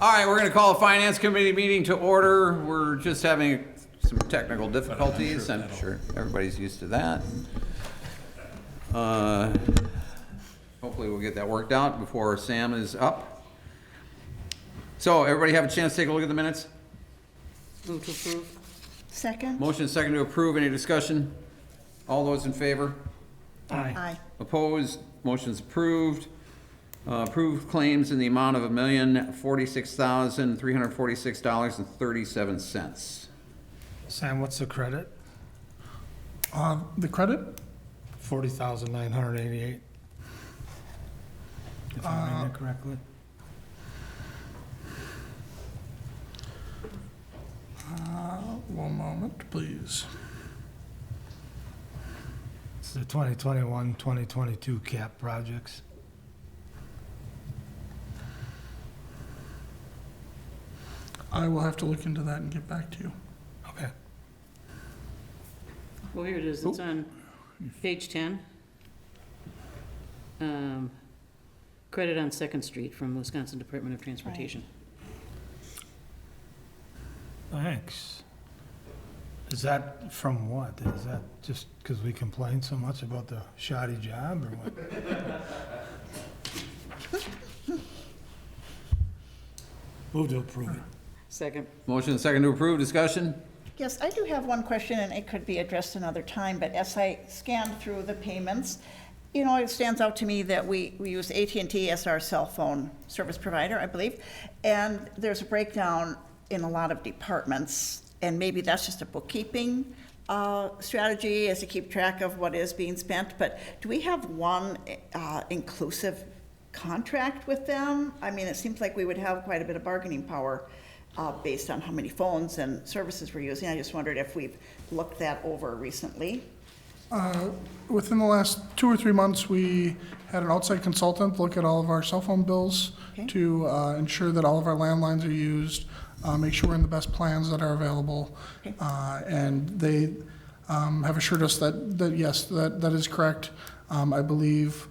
All right, we're going to call the Finance Committee meeting to order. We're just having some technical difficulties. I'm sure everybody's used to that. Hopefully we'll get that worked out before Sam is up. So everybody have a chance to take a look at the minutes? Move to approve. Second? Motion is second to approve. Any discussion? All those in favor? Aye. Opposed? Motion's approved. Approved claims in the amount of $1,046,346.37. Sam, what's the credit? The credit? 40,988. If I'm reading it correctly. One moment, please. It's the 2021, 2022 cap projects. I will have to look into that and get back to you. Okay. Well, here it is. It's on page 10. Credit on Second Street from Wisconsin Department of Transportation. Thanks. Is that from what? Is that just because we complain so much about the shoddy job or what? Move to approve it. Second. Motion is second to approve. Discussion? Yes, I do have one question, and it could be addressed another time, but as I scanned through the payments, you know, it stands out to me that we use AT&T as our cell phone service provider, I believe, and there's a breakdown in a lot of departments, and maybe that's just a bookkeeping strategy as to keep track of what is being spent, but do we have one inclusive contract with them? I mean, it seems like we would have quite a bit of bargaining power based on how many phones and services we're using. I just wondered if we've looked that over recently. Within the last 2 or 3 months, we had an outside consultant look at all of our cell phone bills to ensure that all of our landlines are used, make sure we're in the best plans that are available. And they have assured us that yes, that is correct. I believe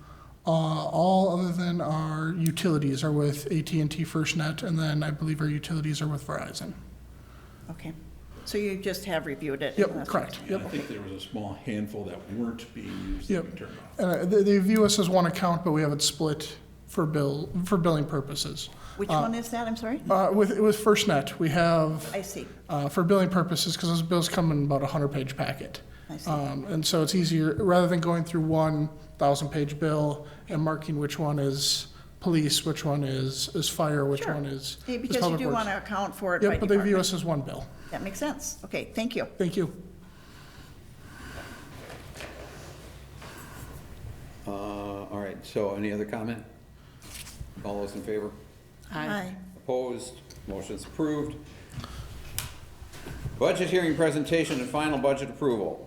all other than our utilities are with AT&T FirstNet, and then I believe our utilities are with Verizon. Okay, so you just have reviewed it? Yep, correct. Yep. I think there was a small handful that weren't being used Yep. that we turned off. And they view us as one account, but we have it split for billing purposes. Which one is that, I'm sorry? With FirstNet, we have, I see, for billing purposes, because those bills come in about a 100-page packet. I see. And so it's easier, rather than going through 1,000-page bill and marking which one is police, which one is fire, which Sure. one is Because you public do works. want to account for it by Yep, but they view department. us as one bill. That makes sense. Okay, thank you. Thank you. All right, so any other comment? All those in favor? Aye. Opposed? Motion's approved. Budget hearing presentation and final budget approval.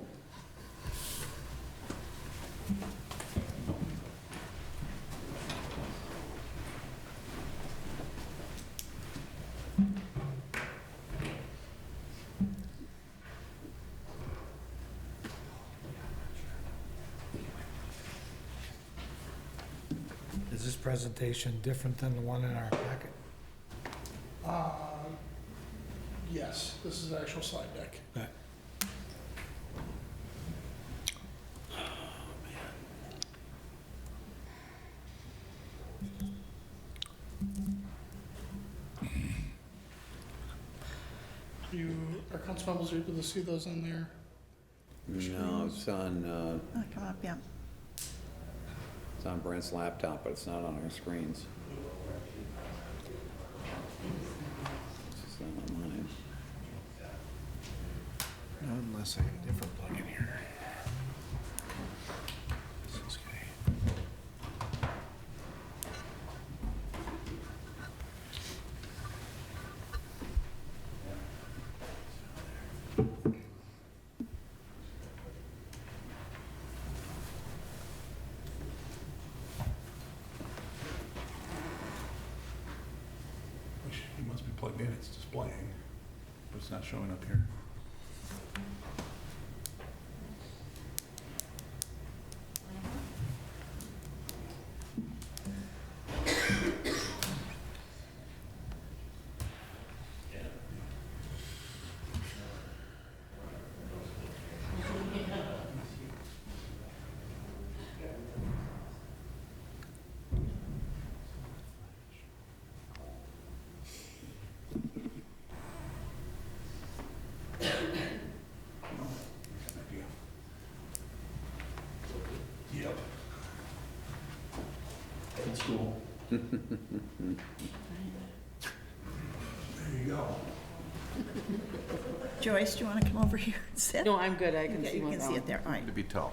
Is this presentation different than the one in our packet? Yes, this is the actual slide deck. Okay. Our council members are able to see those on there. No, it's on, Oh, come up, yeah. it's on Brent's laptop, but it's not on our screens. It's not on mine. Unless I get a different plug in here. It must be plugged in, it's displaying, but it's not showing up here. Joyce, do you want to come over here and sit? No, I'm good, I can Okay, see you my can see it there, all right. To be tall.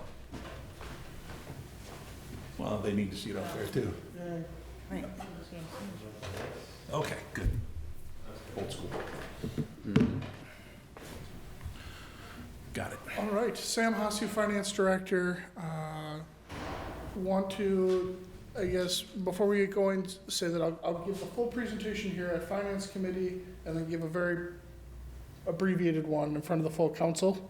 Well, they need to see it out there too. Right. Okay, good. Old school. Got it. All right, Sam Hasu, Finance Director. Want to, I guess, before we get going, say that I'll give the full presentation here at Finance Committee and then give a very abbreviated one in front of the full council.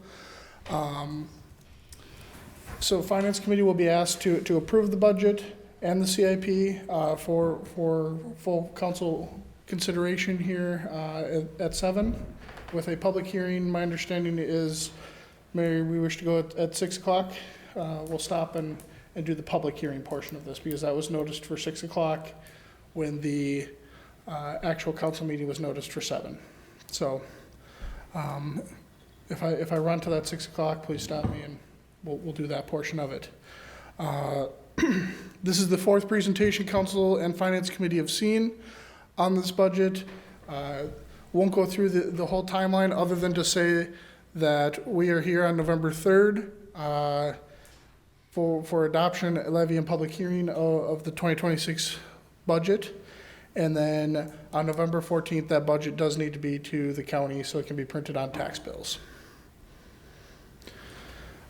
So Finance Committee will be asked to approve the budget and the CIP for full council consideration here at 7 with a public hearing. My understanding is, Mary, we wish to go at 6 o'clock. We'll stop and do the public hearing portion of this because that was noticed for 6 o'clock when the actual council meeting was noticed for 7. So if I run to that 6 o'clock, please stop me and we'll do that portion of it. This is the fourth presentation Council and Finance Committee have seen on this budget. Won't go through the whole timeline other than to say that we are here on November 3rd for adoption, levy, and public hearing of the 2026 budget. And then on November 14th, that budget does need to be to the county so it can be printed on tax bills.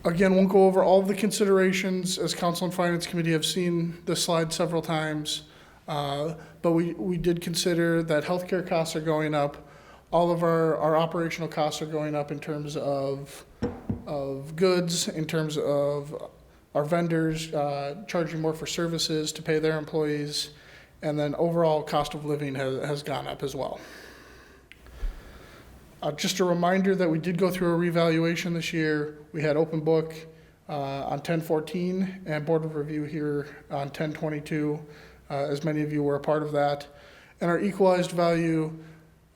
Again, won't go over all of the considerations, as Council and Finance Committee have seen this slide several times. But we did consider that healthcare costs are going up. All of our operational costs are going up in terms of goods, in terms of our vendors charging more for services to pay their employees, and then overall cost of living has gone up as well. Just a reminder that we did go through a revaluation this year. We had open book on 10/14 and board of review here on 10/22, as many of you were a part of that. And our equalized value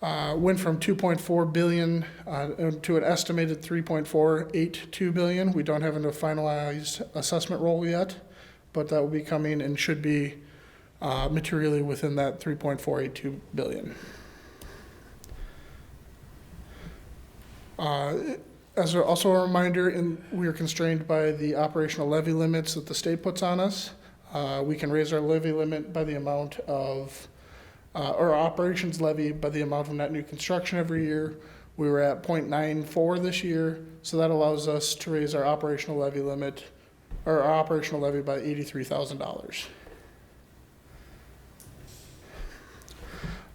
went from 2.4 billion to an estimated 3.482 billion. We don't have a finalized assessment roll yet, but that will be coming and should be materially within that 3.482 billion. As also a reminder, we are constrained by the operational levy limits that the state puts on us. We can raise our levy limit by the amount of, or operations levy by the amount of net new construction every year. We were at 0.94 this year, so that allows us to raise our operational levy limit, or our operational levy by $83,000.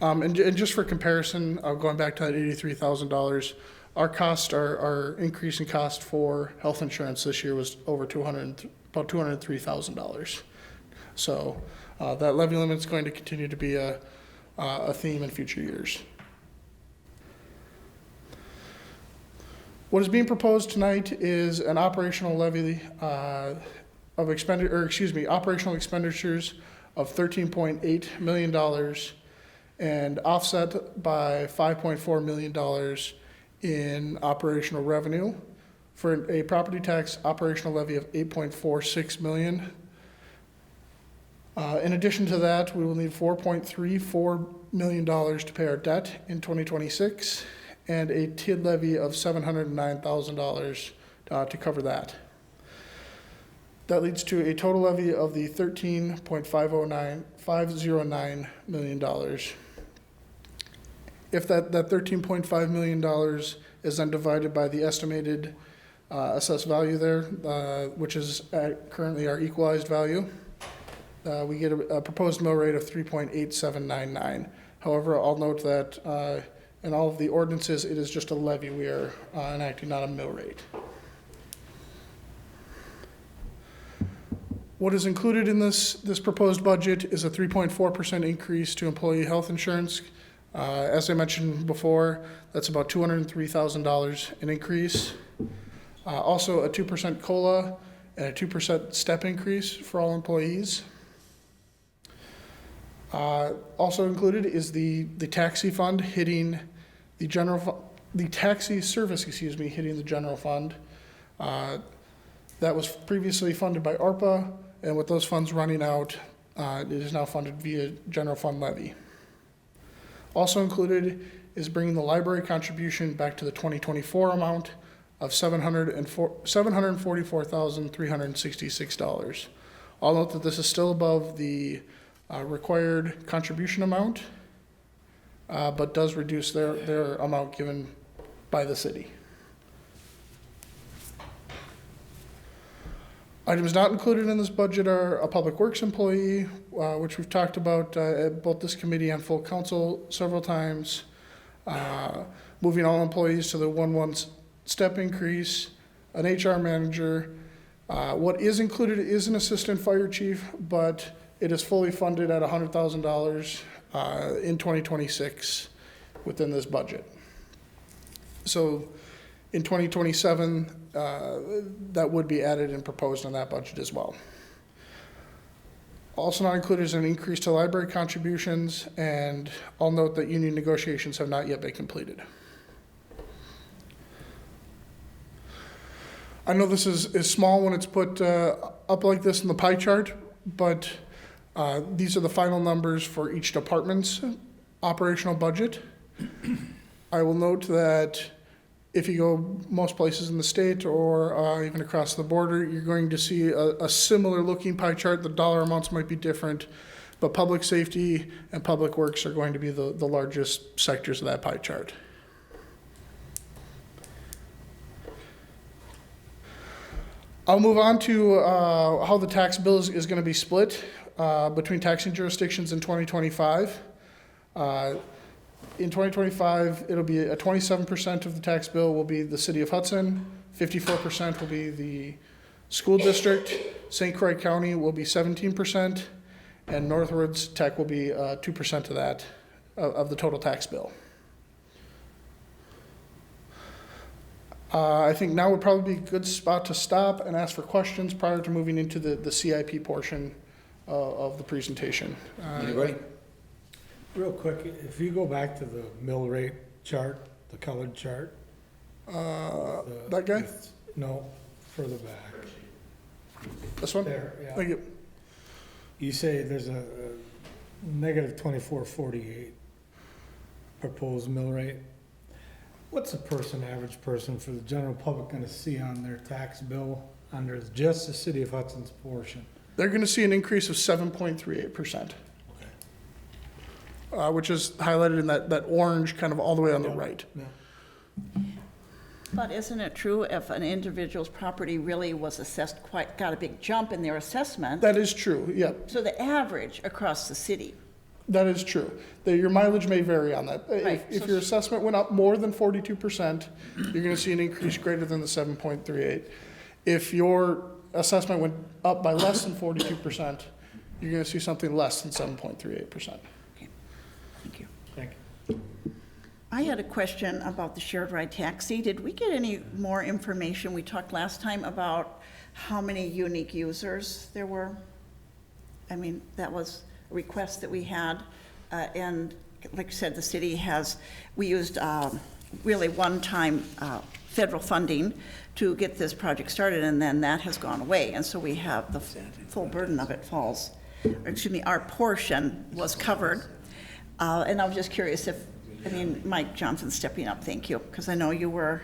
And just for comparison, going back to that $83,000, our cost, our increase in cost for health insurance this year was over about $203,000. So that levy limit is going to continue to be a theme in future years. What is being proposed tonight is an operational levy operational expenditures of $13.8 million and offset by $5.4 million in operational revenue for a property tax operational levy of $8.46 million. In addition to that, we will need $4.34 million to pay our debt in 2026 and a TID levy of $709,000 to cover that. That leads to a total levy of the $13.509 million. If that $13.5 million is then divided by the estimated assessed value there, which is currently our equalized value, we get a proposed mill rate of 3.8799. However, I'll note that in all of the ordinances, it is just a levy. We are enacting, not a mill rate. What is included in this proposed budget is a 3.4% increase to employee health insurance. As I mentioned before, that's about $203,000 an increase. Also a 2% COLA and a 2% step increase for all employees. Also included is the taxi fund hitting the the taxi service, hitting the general fund. That was previously funded by ARPA, and with those funds running out, it is now funded via general fund levy. Also included is bringing the library contribution back to the 2024 amount of $744,366. I'll note that this is still above the required contribution amount, but does reduce their amount given by the city. Items not included in this budget are a public works employee, which we've talked about at both this committee and full council several times. Moving all employees to the 1/1 step increase, an HR manager. What is included is an assistant fire chief, but it is fully funded at $100,000 in 2026 within this budget. So in 2027, that would be added and proposed in that budget as well. Also not included is an increase to library contributions, and I'll note that union negotiations have not yet been completed. I know this is small when it's put up like this in the pie chart, but these are the final numbers for each department's operational budget. I will note that if you go most places in the state or even across the border, you're going to see a similar looking pie chart. The dollar amounts might be different, but public safety and public works are going to be the largest sectors of that pie chart. I'll move on to how the tax bill is going to be split between taxing jurisdictions in 2025. In 2025, it'll be 27% of the tax bill will be the city of Hudson, 54% will be the school district, St. Croix County will be 17%, and Northwoods Tech will be 2% of that, of the total tax bill. I think now would probably be a good spot to stop and ask for questions prior to moving into the CIP portion of the presentation. Anybody? Real quick, if you go back to the mill rate chart, the colored chart. That guy? No, further back. This one? There, yeah. Thank you. You say there's a negative 2448 proposed mill rate. What's a average person for the general public gonna see on their tax bill under just the city of Hudson's portion? They're going to see an increase of 7.38%, which is highlighted in that orange kind of all the way on the right. Yeah. But isn't it true if an individual's property really was assessed got a big jump in their assessment? That is true, yep. So the average across the city, That is true. Your mileage may vary on that. Right, If so- your assessment went up more than 42%, you're going to see an increase greater than the 7.38. If your assessment went up by less than 42%, you're going to see something less than 7.38%. thank you. Thank you. I had a question about the shared ride taxi. Did we get any more information? We talked last time about how many unique users there were. I mean, that was a request that we had. And like I said, the city we used really one-time federal funding to get this project started, and then that has gone away. And so we have the full burden of it our portion was covered. And I was just curious Mike Johnson's stepping up, thank you, because I know you were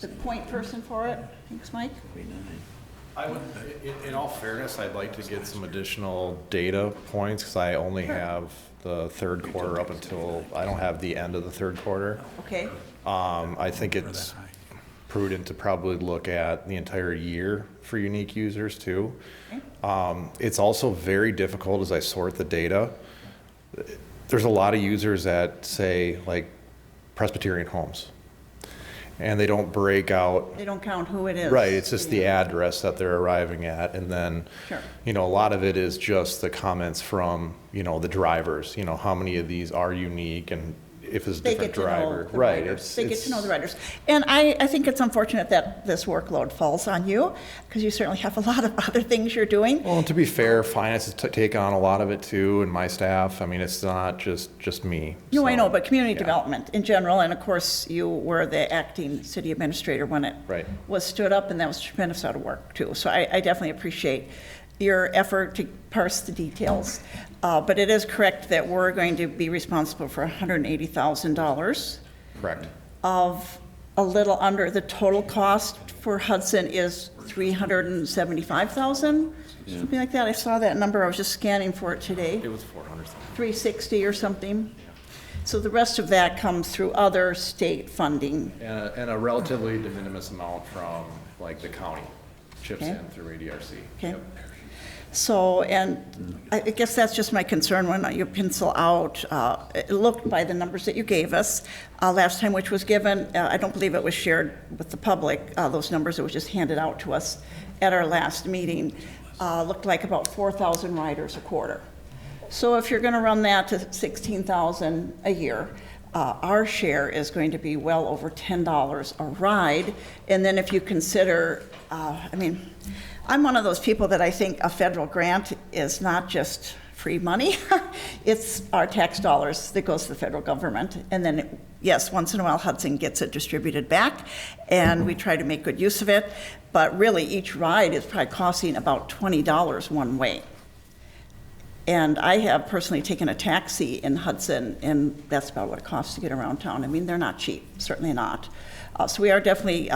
the point person for it. Thanks, Mike. I would, in all fairness, I'd like to get some additional data points, because I only have the third quarter up until, I don't have the end of the third quarter. Okay. I think it's prudent to probably look at the entire year for unique users too. Okay. It's also very difficult as I sort the data. There's a lot of users at, say, like Presbyterian homes, and they don't break out. They don't count who it is. Right, it's just the address that they're arriving at, and then, Sure. a lot of it is just the comments from, the drivers, how many of these are unique, and if it's a They different get to know driver. the Right, riders. They get to know the riders. And I think it's unfortunate that this workload falls on you, because you certainly have a lot of other things you're doing. Well, and to be fair, finance has take on a lot of it too, and my staff. I mean, it's not just me. No, I so, know, but community yeah. development in general, and of course, you were the acting city administrator when it Right. was stood up, and that was a tremendous amount of work too. So I definitely appreciate your effort to parse the details. But it is correct that we're going to be responsible for $180,000 Correct. of a little under, the total cost for Hudson is 375,000, something like that. I saw that number, I was just scanning for it today, It was 400,000. 360 or something. So the rest of that comes through other state funding. And a relatively de minimis amount from like the county chips Okay. in through ADRC. Okay. Yep. So, and I guess that's just my concern when you pencil out, it looked by the numbers that you gave us last time, which was given, I don't believe it was shared with the public, those numbers, it was just handed out to us at our last meeting, looked like about 4,000 riders a quarter. So if you're going to run that to 16,000 a year, our share is going to be well over $10 a ride. And then if you consider, I'm one of those people that I think a federal grant is not just free money. It's our tax dollars that goes to the federal government. And then, yes, once in a while Hudson gets it distributed back, and we try to make good use of it. But really, each ride is probably costing about $20 one way. And I have personally taken a taxi in Hudson, and that's about what it costs to get around town. I mean, they're not cheap, certainly not. So we are definitely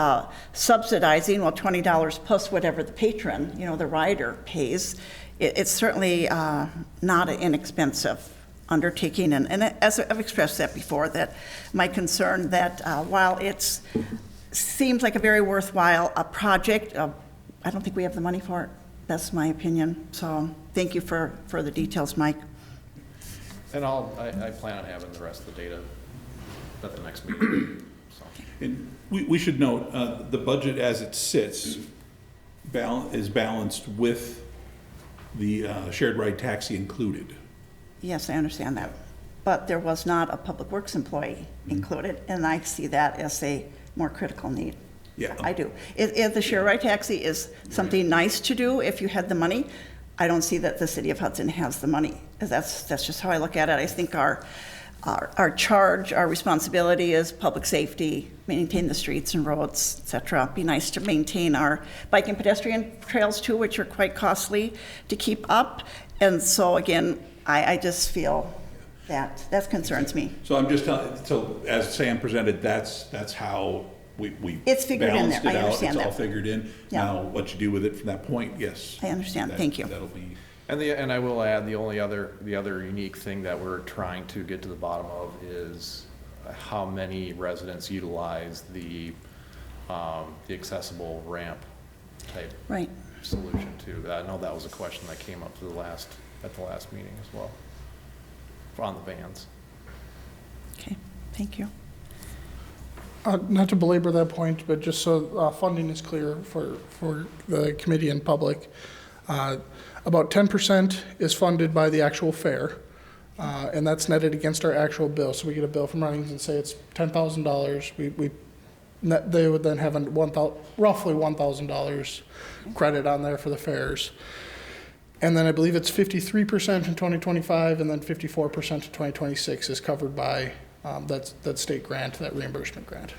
subsidizing, well, $20 plus whatever the patron, the rider pays. It's certainly not an inexpensive undertaking. And as I've expressed that before, that my concern that while it seems like a very worthwhile project, I don't think we have the money for it. That's my opinion. So thank you for the details, Mike. And I plan on having the rest of the data at the next meeting. So. And we should note, the budget as it sits is balanced with the shared ride taxi included. Yes, I understand that. But there was not a Public Works employee included, and I see that as a more critical need. Yeah. I do. If the share ride taxi is something nice to do if you had the money, I don't see that the city of Hudson has the money. That's just how I look at it. I think our charge, our responsibility is public safety, maintain the streets and roads, et cetera. It'd be nice to maintain our bike and pedestrian trails too, which are quite costly to keep up. And so again, I just feel that concerns me. So I'm just telling, so as Sam presented, that's how we It's figured in there. balanced it I out. understand It's all that. figured in. Yeah. Now, what you do with it from that point, yes. I understand. Thank you. That'll be, And I will add, the other unique thing that we're trying to get to the bottom of is how many residents utilize the accessible ramp type Right. solution too. I know that was a question that came up at the last meeting as well, on the vans. Okay, thank you. Not to belabor that point, but just so funding is clear for the committee and public, about 10% is funded by the actual fare, and that's netted against our actual bill. So we get a bill from Runnings and say it's $10,000. They would then have roughly $1,000 credit on there for the fares. And then I believe it's 53% in 2025, and then 54% in 2026 is covered by that state grant, that reimbursement grant.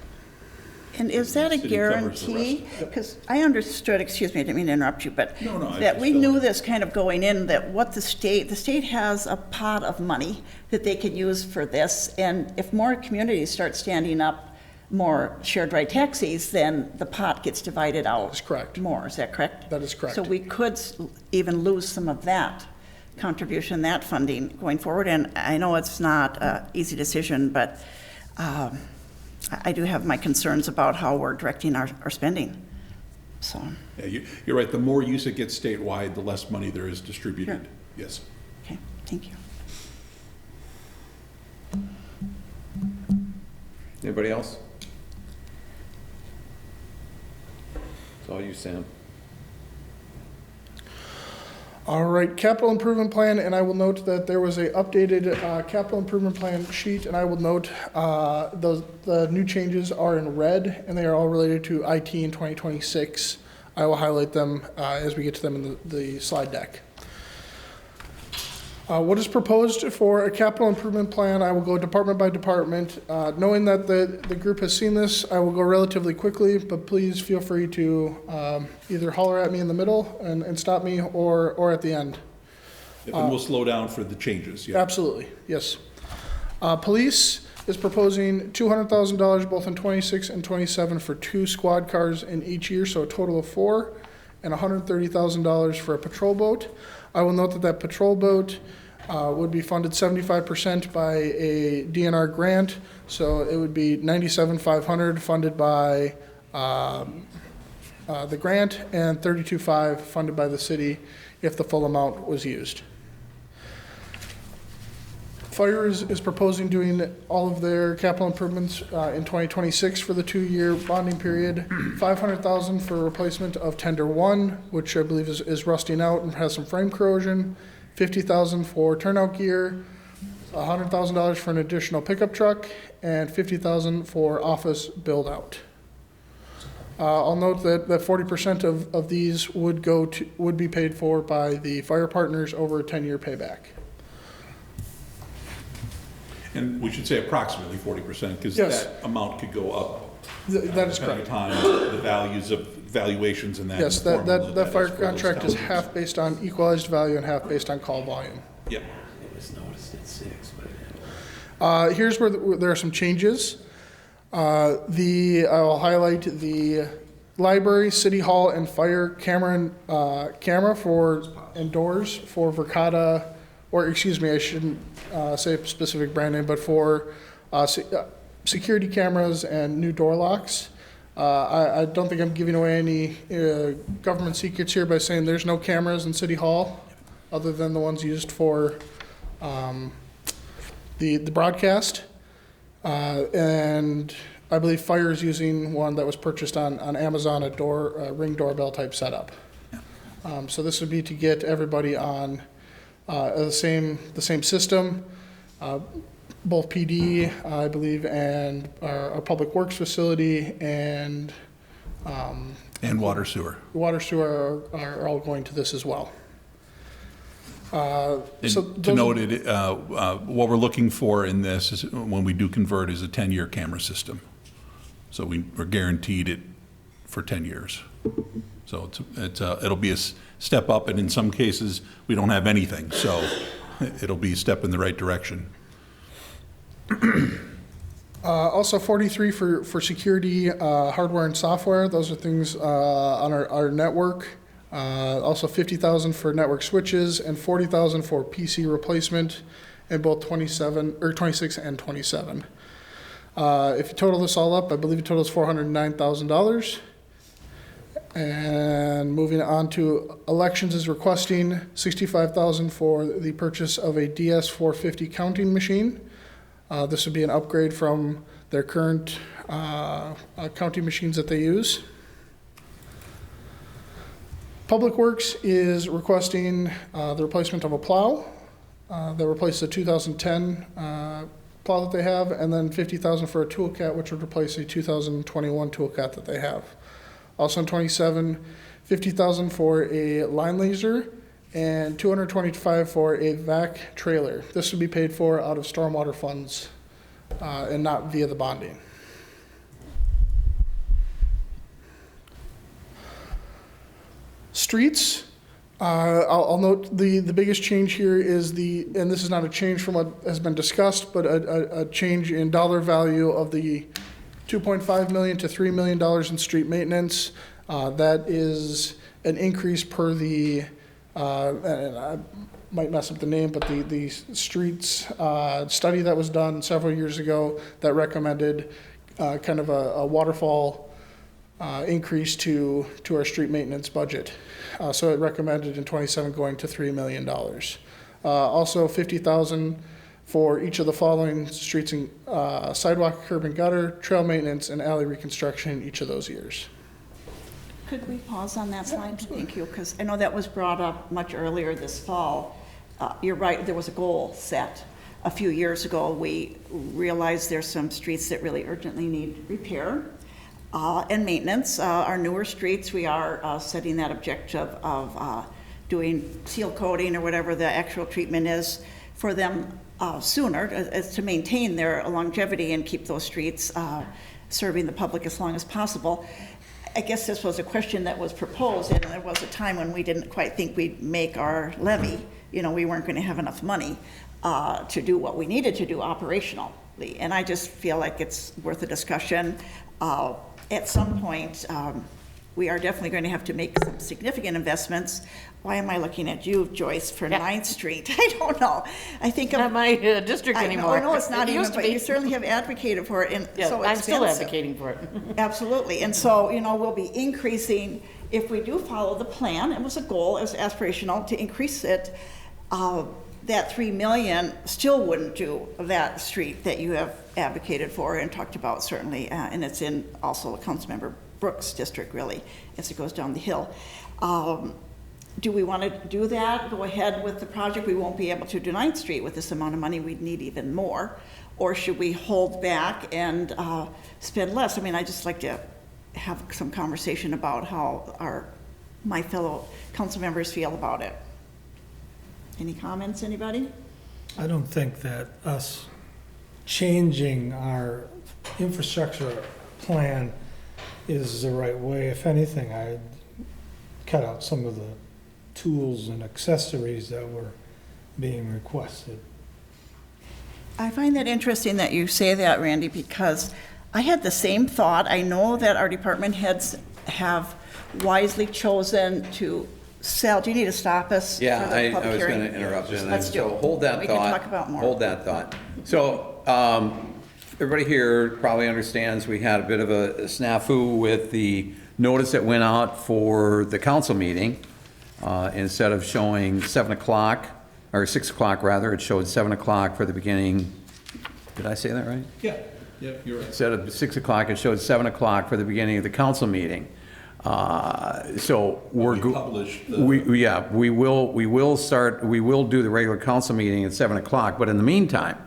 And is that a City covers the guarantee? rest. Because I understood, excuse me, I didn't mean to interrupt you, but No, I that just we felt knew it. this kind of going in, that what the state has a pot of money that they could use for this. And if more communities start standing up more shared ride taxis, then the pot gets divided out. That's correct. More, is that correct? That is correct. So we could even lose some of that contribution, that funding going forward. And I know it's not an easy decision, but I do have my concerns about how we're directing our spending. So, yeah, you're right, the more use it gets statewide, the less money there is distributed. Sure. Yes. okay, thank you. Anybody else? It's all you, Sam. All right, capital improvement plan, and I will note that there was a updated capital improvement plan sheet, and I will note the new changes are in red, and they are all related to IT in 2026. I will highlight them as we get to them in the slide deck. What is proposed for a capital improvement plan? I will go department by department. Knowing that the group has seen this, I will go relatively quickly, but please feel free to either holler at me in the middle and stop me, or at the end. And we'll slow down for the changes, yeah. Absolutely, yes. Police, is proposing $200,000 both in 26 and 27 for 2 squad cars in each year, so a total of 4, and $130,000 for a patrol boat. I will note that that patrol boat would be funded 75% by a DNR grant, so it would be $97,500 funded by the grant and $32,500 funded by the city if the full amount was used. Fire is proposing doing all of their capital improvements in 2026 for the 2-year bonding period. $500,000 for replacement of tender 1, which I believe is rusting out and has some frame corrosion. $50,000 for turnout gear, $100,000 for an additional pickup truck, and $50,000 for office build out. I'll note that 40% of these would be paid for by the fire partners over a 10-year payback. And we should say approximately 40%, because Yes. that amount could go up. That is depending correct. on the values of valuations and that. Yes, and the formulas that of fire as for those contract is towns. half based on equalized value and half based on call volume. Yep. It was noticed at 6, but. Here's where there are some changes. I'll highlight the library, city hall, and fire camera for and doors for Verkada, or excuse me, I shouldn't say a specific brand name, but for security cameras and new door locks. I don't think I'm giving away any government secrets here by saying there's no cameras in City Hall other than the ones used for the broadcast. And I believe fire is using one that was purchased on Amazon, a Ring doorbell type setup. So this would be to get everybody on the same system. Both PD, I believe, and our public works facility and And water sewer. water sewer are all going to this as well. And So to those- note it, what we're looking for in this is, when we do convert, is a 10-year camera system. So we're guaranteed it for 10 years. So it'll be a step up, and in some cases, we don't have anything, so it'll be a step in the right direction. Also 43 for security, hardware and software. Those are things on our network. Also 50,000 for network switches and 40,000 for PC replacement in both 26 and 27. If you total this all up, I believe it totals $409,000. And moving on to elections is requesting $65,000 for the purchase of a DS450 counting machine. This would be an upgrade from their current counting machines that they use. Public Works is requesting the replacement of a plow that replaces a 2010 plow that they have, and then $50,000 for a tool cat, which would replace a 2021 tool cat that they have. Also in 27, $50,000 for a line laser and $225 for a vac trailer. This would be paid for out of stormwater funds and not via the bonding. Streets, I'll note the biggest change here is and this is not a change from what has been discussed, but a change in dollar value of the $2.5 million to $3 million in street maintenance. That is an increase per the, and I might mess up the name, but the streets study that was done several years ago that recommended kind of a waterfall increase to our street maintenance budget. So it recommended in 27 going to $3 million. Also $50,000 for each of the following streets and sidewalk, curb and gutter, trail maintenance, and alley reconstruction in each of those years. Could we pause on that slide? Thank you, because I know that was brought up much earlier this fall. You're right, there was a goal set a few years ago. We realized there's some streets that really urgently need repair and maintenance. Our newer streets, we are setting that objective of doing seal coating or whatever the actual treatment is for them sooner, as to maintain their longevity and keep those streets serving the public as long as possible. I guess this was a question that was proposed, and there was a time when we didn't quite think we'd make our levy. You know, we weren't going to have enough money to do what we needed to do operational. And I just feel like it's worth a discussion. At some point, we are definitely going to have to make some significant investments. Why am I looking at you, Joyce, for Yeah. 9th Street? I don't know. I think of. Not my district anymore. No, it's not It even, used to but be. you certainly have advocated for it, and Yeah, so I'm still expensive. advocating for it. Absolutely, and so, we'll be increasing, if we do follow the plan, it was a goal, it was aspirational to increase it, that 3 million still wouldn't do that street that you have advocated for and talked about certainly, and it's in also Councilmember Brooks' district really, as it goes down the hill. Do we want to do that, go ahead with the project? We won't be able to do 9th Street with this amount of money, we'd need even more. Or should we hold back and spend less? I mean, I just like to have some conversation about how my fellow council members feel about it. Any comments, anybody? I don't think that us changing our infrastructure plan is the right way. If anything, I'd cut out some of the tools and accessories that were being requested. I find that interesting that you say that, Randy, because I had the same thought. I know that our department heads have wisely chosen to sell. Do you need to stop us? Yeah, for the I public was hearing? going to interrupt you. Let's do So it. hold that thought. We can talk about more. Hold that thought. So, everybody here probably understands we had a bit of a snafu with the notice that went out for the council meeting. Instead of showing 7 o'clock, or 6 o'clock rather, it showed 7 o'clock for the beginning. Did I say that right? Yeah, you're right. Instead of 6 o'clock, it showed 7 o'clock for the beginning of the council meeting. So we're. We published the- We will do the regular council meeting at 7 o'clock, but in the meantime,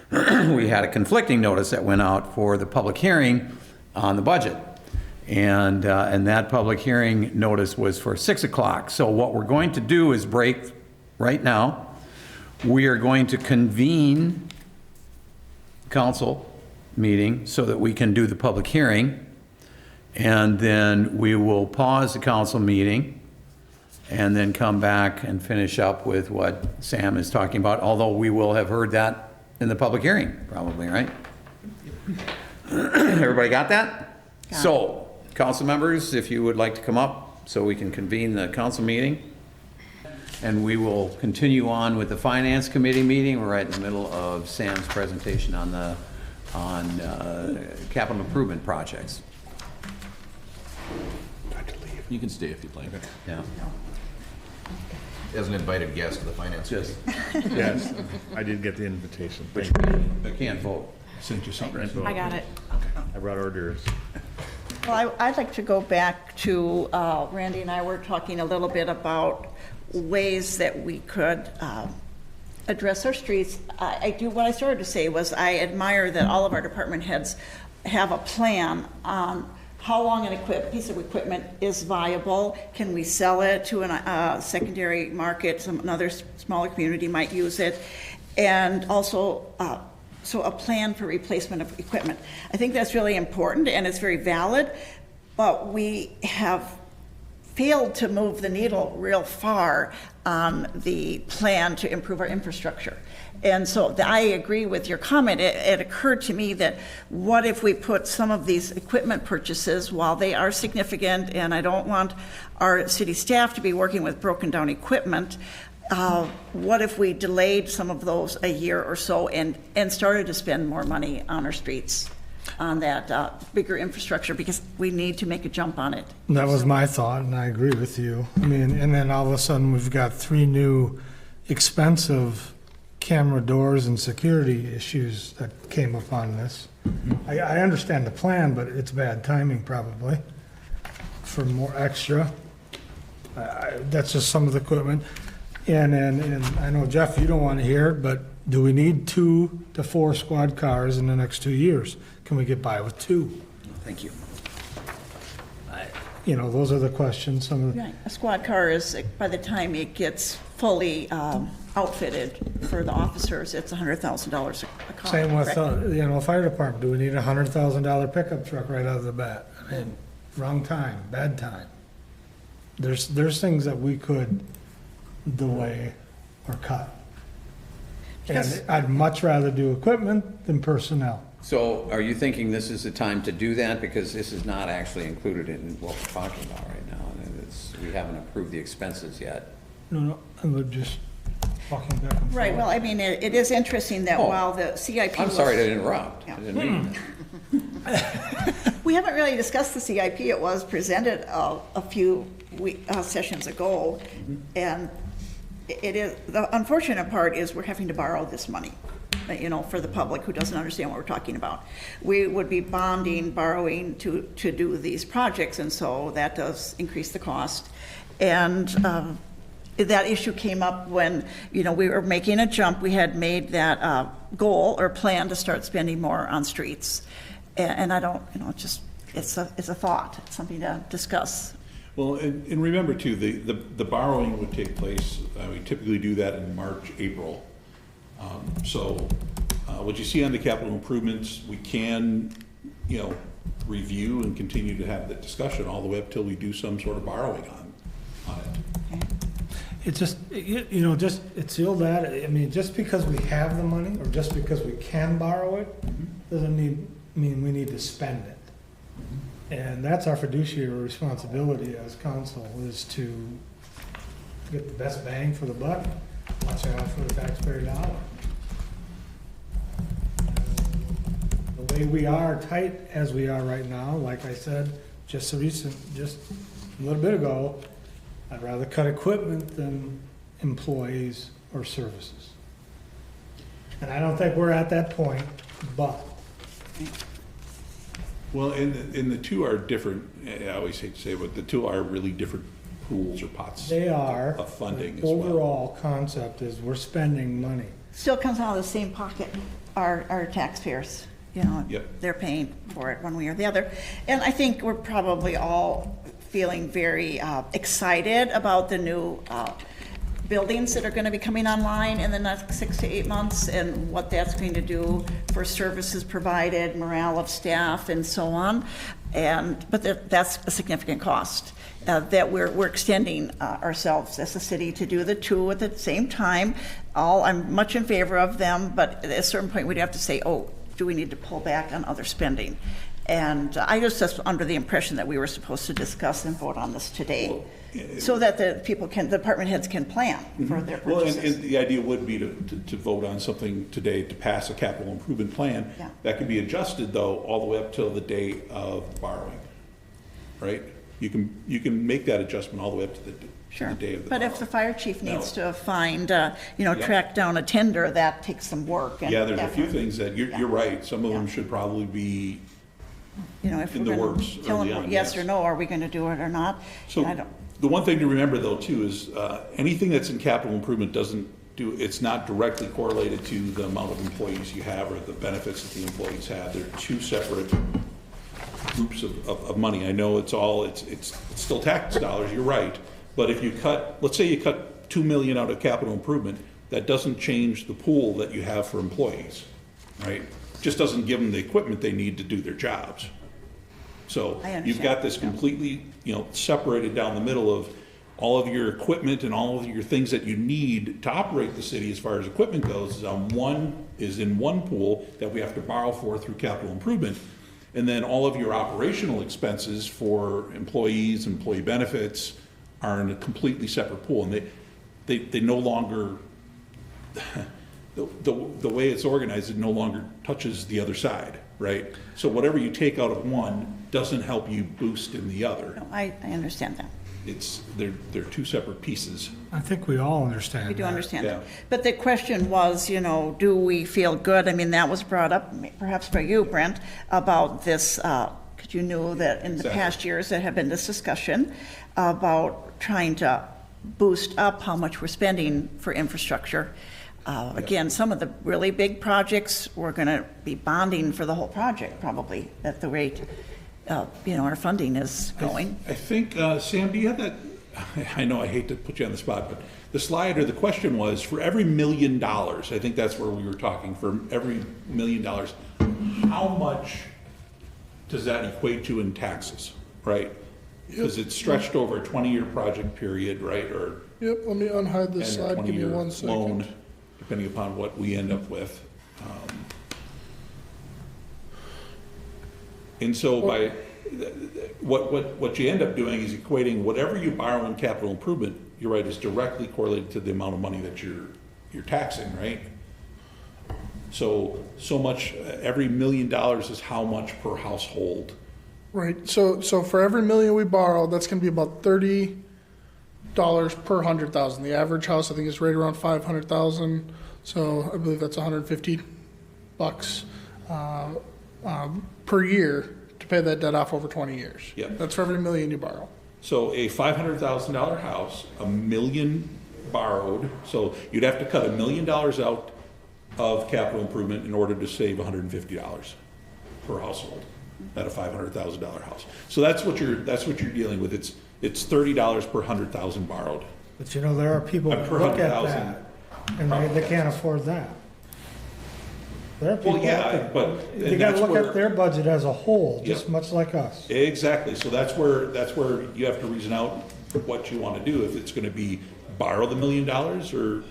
we had a conflicting notice that went out for the public hearing on the budget. And that public hearing notice was for 6 o'clock. So what we're going to do is break right now. We are going to convene council meeting so that we can do the public hearing. And then we will pause the council meeting and then come back and finish up with what Sam is talking about, although we will have heard that in the public hearing, probably, right? Everybody got that? So, council members, if you would like to come up so we can convene the council meeting. And we will continue on with the finance committee meeting. We're right in the middle of Sam's presentation on capital improvement projects. You can stay if you'd like. Yeah, As an invited guest to the finance just, committee. Yes, I did get the invitation. but you can't vote. Sent you something. I got it. I brought hors d'oeuvres. Well, I'd like to go back to, Randy and I were talking a little bit about ways that we could address our streets. What I started to say was I admire that all of our department heads have a plan on how long an piece of equipment is viable. Can we sell it to a secondary market? Another smaller community might use it. And also, so a plan for replacement of equipment. I think that's really important and it's very valid, but we have failed to move the needle real far on the plan to improve our infrastructure. And so I agree with your comment. It occurred to me that what if we put some of these equipment purchases, while they are significant, and I don't want our city staff to be working with broken down equipment, what if we delayed some of those a year or so and started to spend more money on our streets, on that bigger infrastructure, because we need to make a jump on it. That was my thought, and I agree with you. I mean, and then all of a sudden, we've got 3 new expensive camera doors and security issues that came up on this. I understand the plan, but it's bad timing probably for more extra. That's just some of the equipment. And I know, Jeff, you don't want to hear it, but do we need 2 to 4 squad cars in the next 2 years? Can we get by with 2? Thank you. You know, those are the questions, some of the. Right. A squad car is, by the time it gets fully outfitted for the officers, it's $100,000 a car. Same with, correct? fire department, do we need a $100,000 pickup truck right out of the bat? I mean, wrong time, bad time. There's things that we could delay or cut. Yes. And I'd much rather do equipment than personnel. So are you thinking this is the time to do that? Because this is not actually included in what we're talking about right now. And we haven't approved the expenses yet. No, I would just walking back and forth. Right, well, I mean, it is interesting that Oh. while the CIP I'm was. sorry to interrupt. Yeah. I didn't mean that. We haven't really discussed the CIP. It was presented a few sessions ago. And it is, the unfortunate part is we're having to borrow this money, you know, for the public who doesn't understand what we're talking about. We would be borrowing to do these projects, and so that does increase the cost. And that issue came up when, you know, we were making a jump. We had made that goal or plan to start spending more on streets. And I don't, you know, it's a thought, it's something to discuss. Well, and remember too, the borrowing would take place, we typically do that in March, April. So what you see on the capital improvements, we can, you know, review and continue to have that discussion all the way up till we do some sort of borrowing on it. It's just, you know, just, it's the old adage, I mean, just because we have the money, or just because we can borrow it, doesn't mean we need to spend it. And that's our fiduciary responsibility as council, is to get the best bang for the buck, watch out for the taxpayer dollar. The way we are tight as we are right now, like I said, just a little bit ago, I'd rather cut equipment than employees or services. And I don't think we're at that point, but Well, and the two are different, I always hate to say it, but the two are really different pools or pots they are. of funding as The well. overall concept is we're spending money. Still comes out of the same pocket, our taxpayers, you know, Yep. they're paying for it one way or the other. And I think we're probably all feeling very excited about the new buildings that are going to be coming online in the next 6 to 8 months, and what that's going to do for services provided, morale of staff, and so on. But that's a significant cost that we're extending ourselves as a city to do the two at the same time. I'm much in favor of them, but at a certain point we'd have to say, oh, do we need to pull back on other spending? And I was just under the impression that we were supposed to discuss and vote on this today, so that the department heads can plan for their Well, purchases. and the idea would be to vote on something today to pass a capital improvement plan. Yeah. That could be adjusted, though, all the way up till the day of borrowing, right? You can make that adjustment all the way up to the Sure, day of the but if borrowing. the fire chief needs No. to find, Yep. track down a tender, that takes some work. And Yeah, there's a few effort. things that, you're right, some of them Yeah. should probably be, If in we're the gonna works tell early them on, yes yes. or no, are we gonna do it or not? so, I don't, the one thing to remember though too is, anything that's in capital improvement it's not directly correlated to the amount of employees you have or the benefits that the employees have. They're two separate groups of money. I know it's still tax dollars, you're right, but if you let's say you cut 2 million out of capital improvement, that doesn't change the pool that you have for employees, right? Just doesn't give them the equipment they need to do their jobs. So I you've got understand, this completely, separated down the middle of all of your equipment and all of your things that you need to operate the city as far as equipment goes is in one pool that we have to borrow for through capital improvement. And then all of your operational expenses for employees, employee benefits are in a completely separate pool. And they no longer, the way it's organized, it no longer touches the other side, right? So whatever you take out of one doesn't help you boost in the other. no, I understand that. They're two separate pieces. I think we all understand We do that. understand that. Yeah. But the question was, do we feel good? I mean, that was brought up perhaps by you, Brent, about this, because you knew that in the Exactly. past years there have been this discussion about trying to boost up how much we're spending for infrastructure. Again, some of the really big projects, we're going to be bonding for the whole project probably at the rate, our funding is going. I think, Sam, do you have that? I know I hate to put you on the spot, but the slide or the question was, for every $1 million, I think that's where we were talking, for every $1 million, how much does that equate to in taxes, right? Because it's stretched over a 20-year project period, right, or Yep, let me unhide this and a slide, give me 20-year 1 second. loan. depending upon what we end up with. And so by, what you end up doing is equating whatever you borrow in capital improvement, you're right, is directly correlated to the amount of money that you're taxing, right? So much, every $1 million is how much per household. Right, so for every million we borrow, that's gonna be about $30 per 100,000. The average house, I think, is right around 500,000, so I believe that's $150 per year to pay that debt off over 20 years. Yep. That's for every million you borrow. So a $500,000 house, $1 million borrowed, so you'd have to cut $1 million out of capital improvement in order to save $150 per household at a $500,000 house. So that's what you're dealing with. It's $30 per 100,000 borrowed. But you know, there are people that Per look at 100,000. that, and they can't afford that. There are people Well, yeah, out there. but You and gotta that's look where- at their budget as a whole, just Yep. much like us. Exactly, so that's where you have to reason out what you want to do, if it's going to be borrow the $1 million or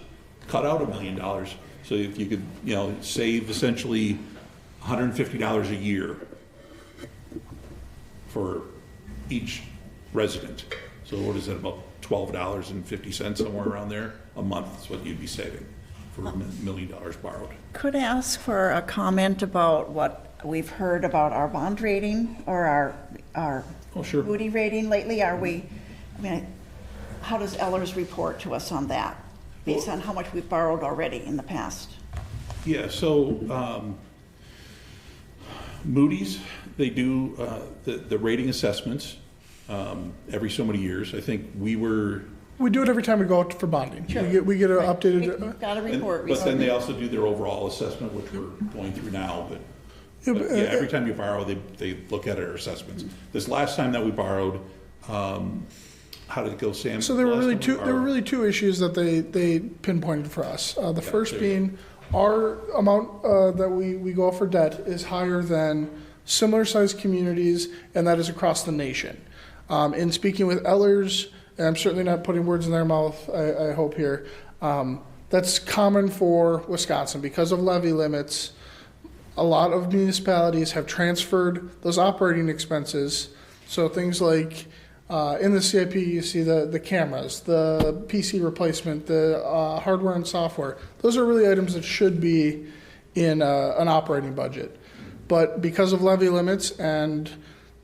cut out $1 million. So if you could, save essentially $150 a year for each resident. So what is that, about $12.50, somewhere around there, a month is what you'd be saving for $1 million borrowed. Could I ask for a comment about what we've heard about our bond rating or our Oh, sure. Moody rating lately? How does Ellers report to us on that, based on how much we've borrowed already in the past? Yeah, so Moody's, they do the rating assessments every so many years. I think we We do it every time we go out for bonding. We get an updated, We've got a report. but then they also do their overall assessment, which we're going through now, but every time you borrow, they look at our assessments. This last time that we borrowed, how did it go, Sam? so there were Last really time we there were borrowed? really two issues that they pinpointed for us. The first there you being our amount that we go for debt is higher than similar sized communities, and that is across the nation. In speaking with Ellers, and I'm certainly not putting words in their mouth, I hope here, that's common for Wisconsin. Because of levy limits, a lot of municipalities have transferred those operating expenses. So things like in the CIP, you see the cameras, the PC replacement, the hardware and software. Those are really items that should be in an operating budget. But because of levy limits and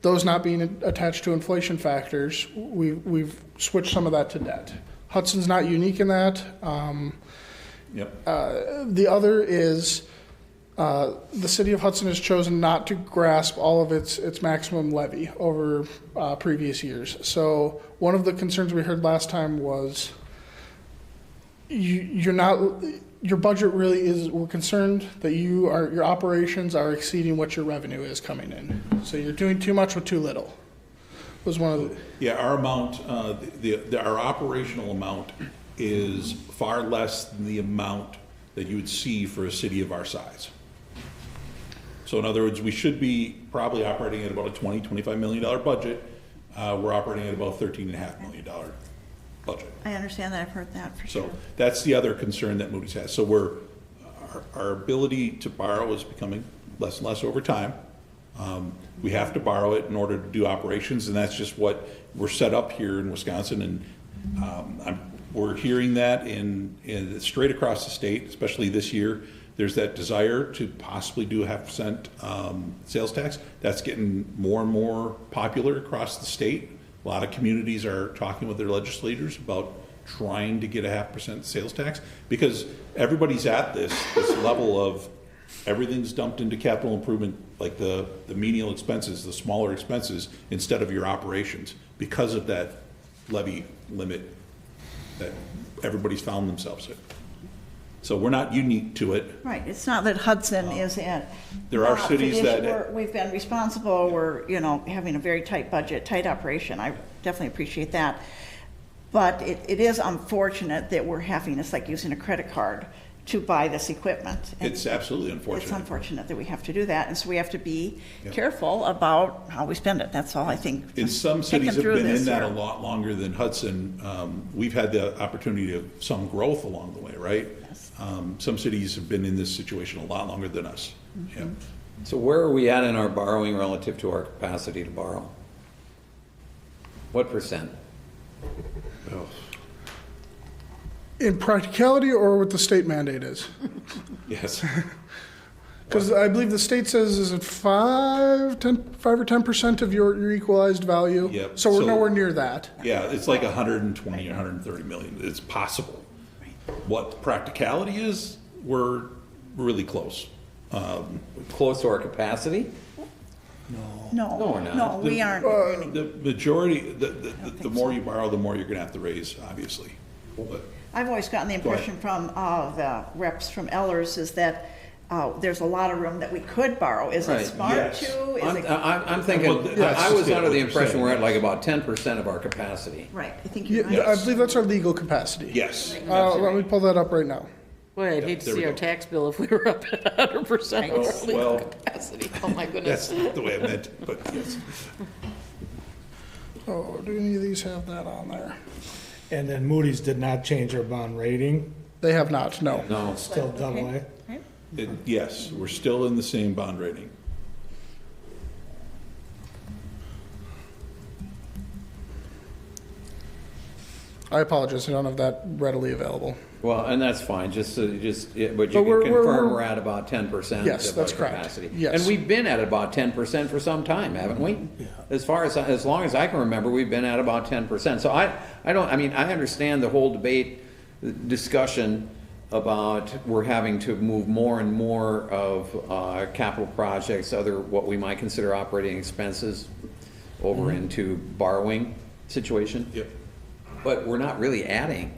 those not being attached to inflation factors, we've switched some of that to debt. Hudson's not unique in that. Yep. The other is the city of Hudson has chosen not to grasp all of its maximum levy over previous years. So one of the concerns we heard last time was your budget really is, we're concerned that your operations are exceeding what your revenue is coming in. So you're doing too much with too little, was one of the. Yeah, our amount, our operational amount is far less than the amount that you would see for a city of our size. So in other words, we should be probably operating at about a $25 million budget. We're operating at about $13.5 million budget. I understand that, I've heard that for sure. So that's the other concern that Moody's has. So our ability to borrow is becoming less and less over time. We have to borrow it in order to do operations, and that's just what we're set up here in Wisconsin. And we're hearing that in straight across the state, especially this year. There's that desire to possibly do a 0.5% sales tax. That's getting more and more popular across the state. A lot of communities are talking with their legislators about trying to get a 0.5% sales tax, because everybody's at this level of everything's dumped into capital improvement, like the menial expenses, the smaller expenses, instead of your operations, because of that levy limit that everybody's found themselves in. So we're not unique to it. Right, it's not that Hudson is in. There are not cities tradition- that- We've been responsible, we're, having a very tight budget, tight operation, I definitely appreciate that. But it is unfortunate that we're having, it's like using a credit card to buy this equipment. And It's absolutely unfortunate. It's unfortunate that we have to do that, and so we have to be careful about how we spend it, that's all I think. And some Take them cities have through been this in that here. a lot longer than Hudson. We've had the opportunity of some growth along the way, right? Yes. Some cities have been in this situation a lot longer than us. Yeah. So where are we at in our borrowing relative to our capacity to borrow? What percent? In practicality or what the state mandate is? Yes. Because I believe the state says, is it 5 or 10% of your equalized value? Yep. So we're So- nowhere near that. Yeah, it's like 120 or 130 million. It's possible. What practicality is, we're really close. Close to our capacity? No, No, we're not. no, we aren't. The majority, the more you borrow, the more you're gonna have to raise, obviously. But I've always gotten the Go ahead. impression from the reps from Ellers is that there's a lot of room that we could borrow. Is it Right, smart yes. to? Is I'm, it? I'm thinking, Well, that's I was just under what the you're impression saying, we're at yes. like about 10% of our capacity. Right, I think Yeah, you're right. I believe that's our legal capacity. yes. Let me pull that up right now. Boy, I'd hate to there we see our go. tax bill if we were up at 100% of our legal well, capacity. Oh, my That's goodness. the way I meant, but yes. Oh, do any of these have that on there? And then Moody's did not change their bond rating, They have not, no. No, still double A. Okay. Yes, we're still in the same bond rating. I apologize, I don't have that readily available. well, and that's fine, but you But can we're- confirm we're at about 10% Yes, of our that's correct. capacity. Yes. And we've been at about 10% for some time, haven't we? As long as I can remember, we've been at about 10%. So I understand the whole debate, discussion about we're having to move more and more of capital projects, what we might consider operating expenses, over into borrowing situation. Yep. But we're not really adding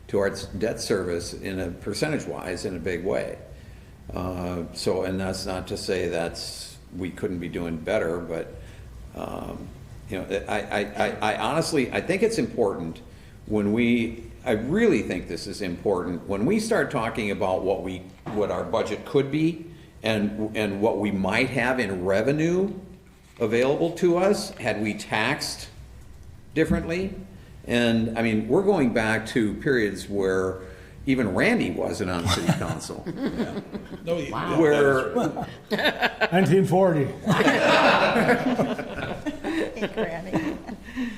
to our debt service in a percentage-wise in a big way. And that's not to say we couldn't be doing better, but, I honestly, I think it's important I really think this is important, when we start talking about what our budget could be and what we might have in revenue available to us had we taxed differently. And, I mean, we're going back to periods where even Randy wasn't on city council. No, Wow. Where, 1940. Granny.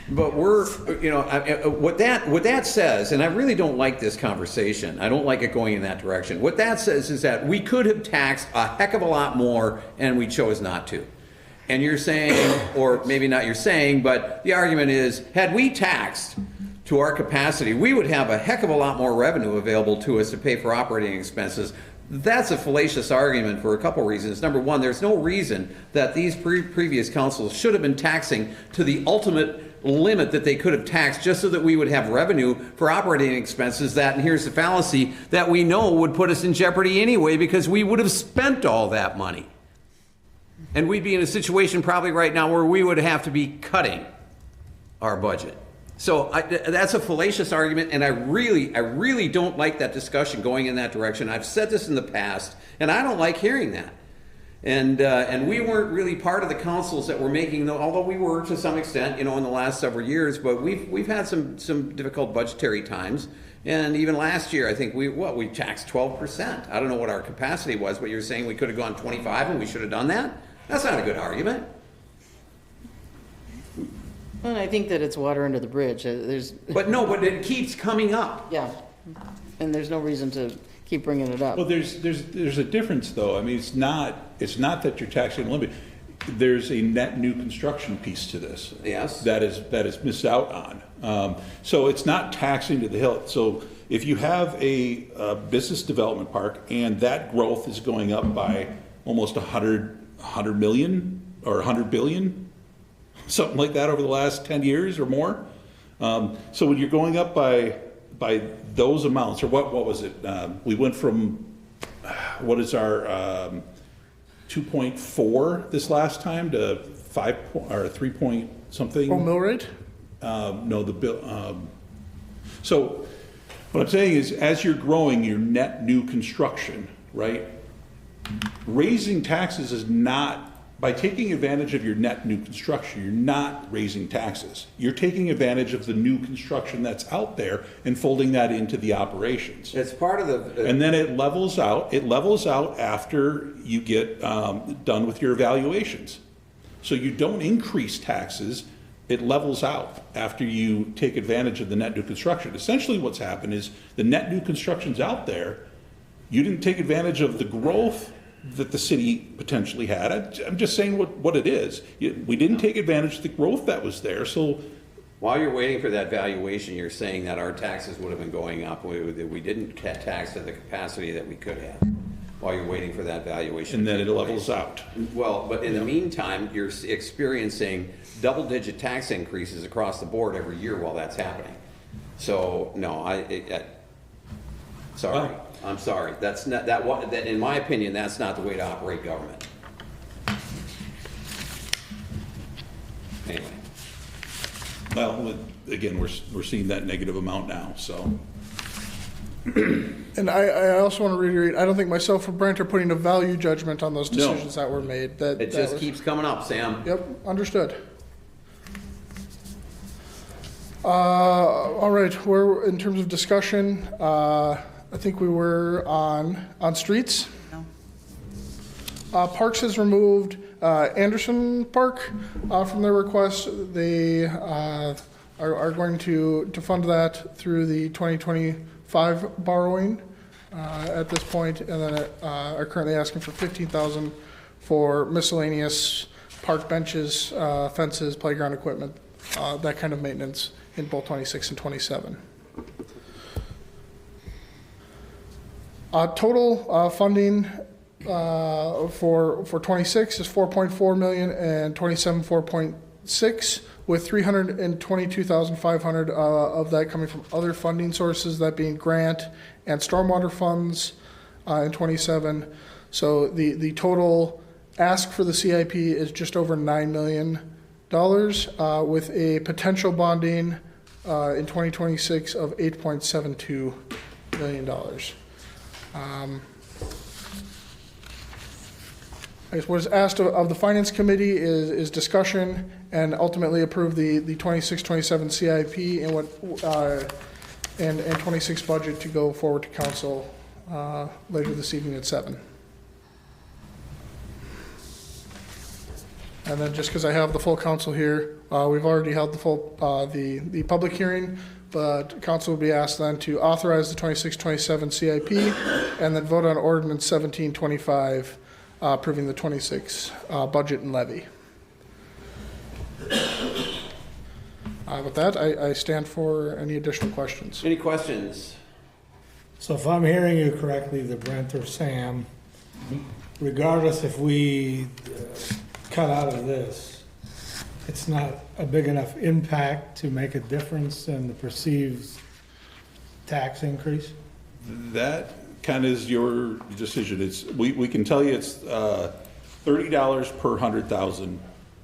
but what that says, and I really don't like this conversation, I don't like it going in that direction. What that says is that we could have taxed a heck of a lot more and we chose not to. And you're saying, or maybe not you're saying, but the argument is, had we taxed to our capacity, we would have a heck of a lot more revenue available to us to pay for operating expenses. That's a fallacious argument for a couple reasons. Number one, there's no reason that these previous councils should have been taxing to the ultimate limit that they could have taxed just so that we would have revenue for operating expenses that, and here's the fallacy, that we know would put us in jeopardy anyway because we would have spent all that money. And we'd be in a situation probably right now where we would have to be cutting our budget. So that's a fallacious argument, and I really don't like that discussion going in that direction. I've said this in the past, and I don't like hearing that. And we weren't really part of the councils that were making, although we were to some extent, in the last several years. But we've had some difficult budgetary times, and even last year, I think we taxed 12%. I don't know what our capacity was, but you're saying we could have gone 25, and we should have done that. That's not a good argument. Well, I think that it's water under the bridge. But it keeps coming up. Yeah, and there's no reason to keep bringing it up. Well, there's a difference, though. I mean, it's not that you're taxing limit. There's a net new construction piece to this. Yes. That is missed out on. So it's not taxing to the hilt. So if you have a business development park and that growth is going up by almost 100 million or 100 billion, something like that over the last 10 years or more. So when you're going up by those amounts, or what was it? We went from, what is our 2.4 this last time to 3 point something? Oh, mill rate? No, the bill. So what I'm saying is, as you're growing your net new construction, right? Raising taxes is not By taking advantage of your net new construction, you're not raising taxes. You're taking advantage of the new construction that's out there and folding that into the operations. It's part of the. And then it levels out. It levels out after you get done with your evaluations. So you don't increase taxes. It levels out after you take advantage of the net new construction. Essentially what's happened is the net new construction's out there. You didn't take advantage of the growth that the city potentially had. I'm just saying what it is. We didn't take advantage of the growth that was there, so. While you're waiting for that valuation, you're saying that our taxes would have been going up. We didn't tax to the capacity that we could have. While you're waiting for that valuation. And then it levels out. Well, but in the meantime, you're experiencing double-digit tax increases across the board every year while that's happening. So, no, sorry. Well, I'm sorry. That's not, that, in my opinion, that's not the way to operate government. Anyway. Well, again, we're seeing that negative amount now, so. And I also want to reiterate, I don't think myself or Brent are putting a value judgment on those decisions that were made. It just keeps coming up, Sam. Yep, understood. All right, we're, in terms of discussion, I think we were on streets. No. Parks has removed Anderson Park from their request. They are going to fund that through the 2025 borrowing at this point, and then are currently asking for $15,000 for miscellaneous park benches, fences, playground equipment, that kind of maintenance in both 26 and 27. Total funding for 26 is 4.4 million and 27 4.6, with 322,500 of that coming from other funding sources, that being grant and stormwater funds in 27. So the total ask for the CIP is just over $9 million, with a potential bonding in 2026 of $8.72 million. I guess what is asked of the Finance Committee is discussion and ultimately approve the 26-27 CIP and and 26 budget to go forward to council later this evening at 7. And then just because I have the full council here, we've already held the full the public hearing, but council will be asked then to authorize the 26-27 CIP and then vote on ordinance 1725 approving the 26 budget and levy. With that, I stand for any additional questions. Any questions? So if I'm hearing you correctly, the Brent or Sam, regardless if we cut out of this, it's not a big enough impact to make a difference in the perceived tax increase? That kind of is your decision. We can tell you it's $30 per 100,000,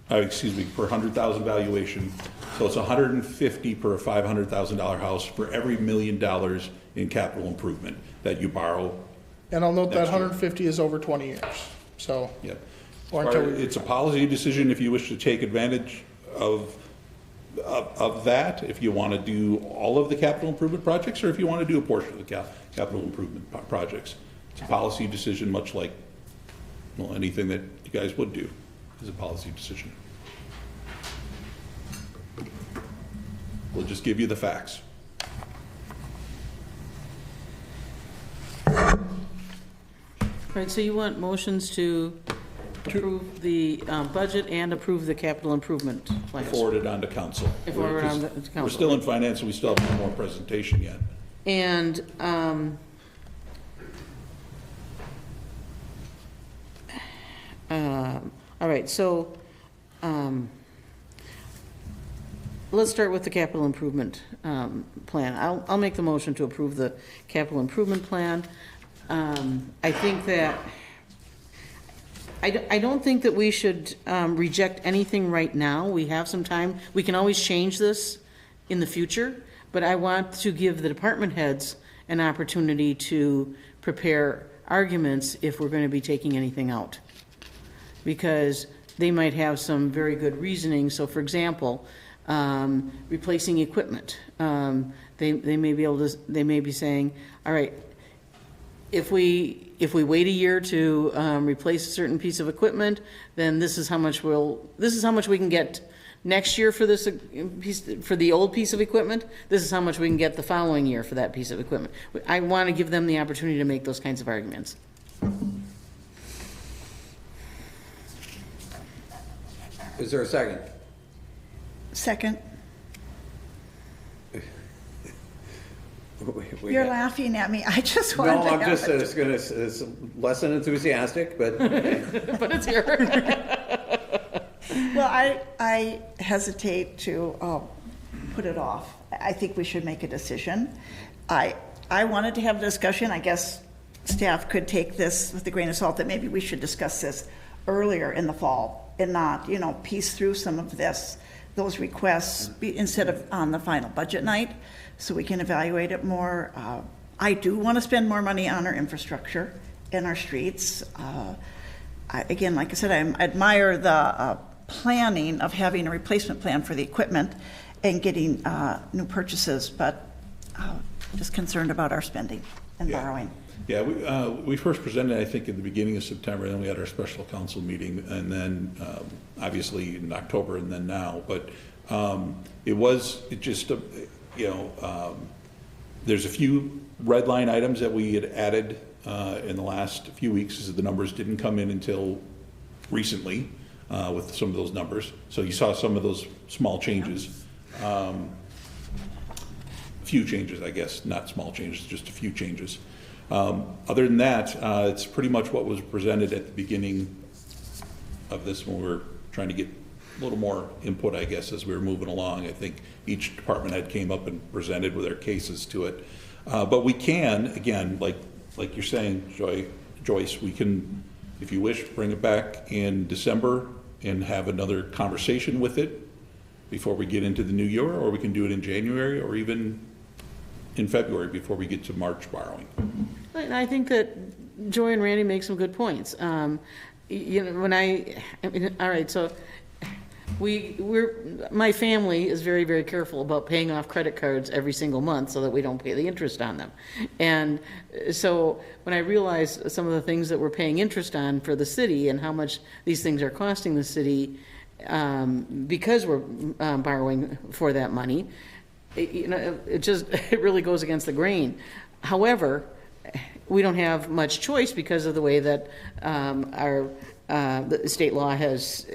per 100,000 valuation. So it's $150 per $500,000 house for every $1 million in capital improvement that you borrow. And I'll note that Next year. 150 is over 20 years, so. Yep. Or until we- It's a policy decision if you wish to take advantage of that, if you want to do all of the capital improvement projects, or if you want to do a portion of the capital improvement projects. It's a policy decision, much like, well, anything that you guys would do is a policy decision. We'll just give you the facts. Right, so you want motions to approve the budget and approve the capital improvement plans? Forward it on to council. Forward on to We're council. still in finance, and we still have one more presentation yet. And, all right, so, let's start with the capital improvement, plan. I'll make the motion to approve the capital improvement plan. I think that, I don't think that we should, reject anything right now. We have some time. We can always change this in the future, but I want to give the department heads an opportunity to prepare arguments if we're going to be taking anything out. Because they might have some very good reasoning. So for example, replacing equipment. They may be able to, they may be saying, all right, if we wait a year to replace a certain piece of equipment, then this is how much we can get next year for this piece, for the old piece of equipment. This is how much we can get the following year for that piece of equipment. I want to give them the opportunity to make those kinds of arguments. Is there a second? Second. We You're have- laughing at me. I just No, wanted to I'm have just, it. it's less than enthusiastic, but But it's here. Well, I hesitate to put it off. I think we should make a decision. I wanted to have a discussion. I guess staff could take this with a grain of salt, that maybe we should discuss this earlier in the fall and not, piece through some of those requests instead of on the final budget night, so we can evaluate it more. I do want to spend more money on our infrastructure and our streets. Again, like I said, I admire the planning of having a replacement plan for the equipment and getting new purchases, but just concerned about our spending and borrowing. Yeah, we first presented, I think, at the beginning of September, and then we had our special council meeting, and then obviously in October, and then now. But there's a few red line items that we had added in the last few weeks, as the numbers didn't come in until recently with some of those numbers. So you saw some of those small changes. Few changes, I guess, not small changes, just a few changes. Other than that, it's pretty much what was presented at the beginning of this when we were trying to get a little more input, I guess, as we were moving along. I think each department head came up and presented with their cases to it. But we can, again, like you're saying, Joyce, we can, if you wish, bring it back in December and have another conversation with it before we get into the new year, or we can do it in January or even in February before we get to March borrowing. And I think that Joy and Randy make some good points. All right, so my family is very, very careful about paying off credit cards every single month so that we don't pay the interest on them. And so when I realized some of the things that we're paying interest on for the city and how much these things are costing the city, because we're borrowing for that money, it really goes against the grain. However, we don't have much choice because of the way that the state law has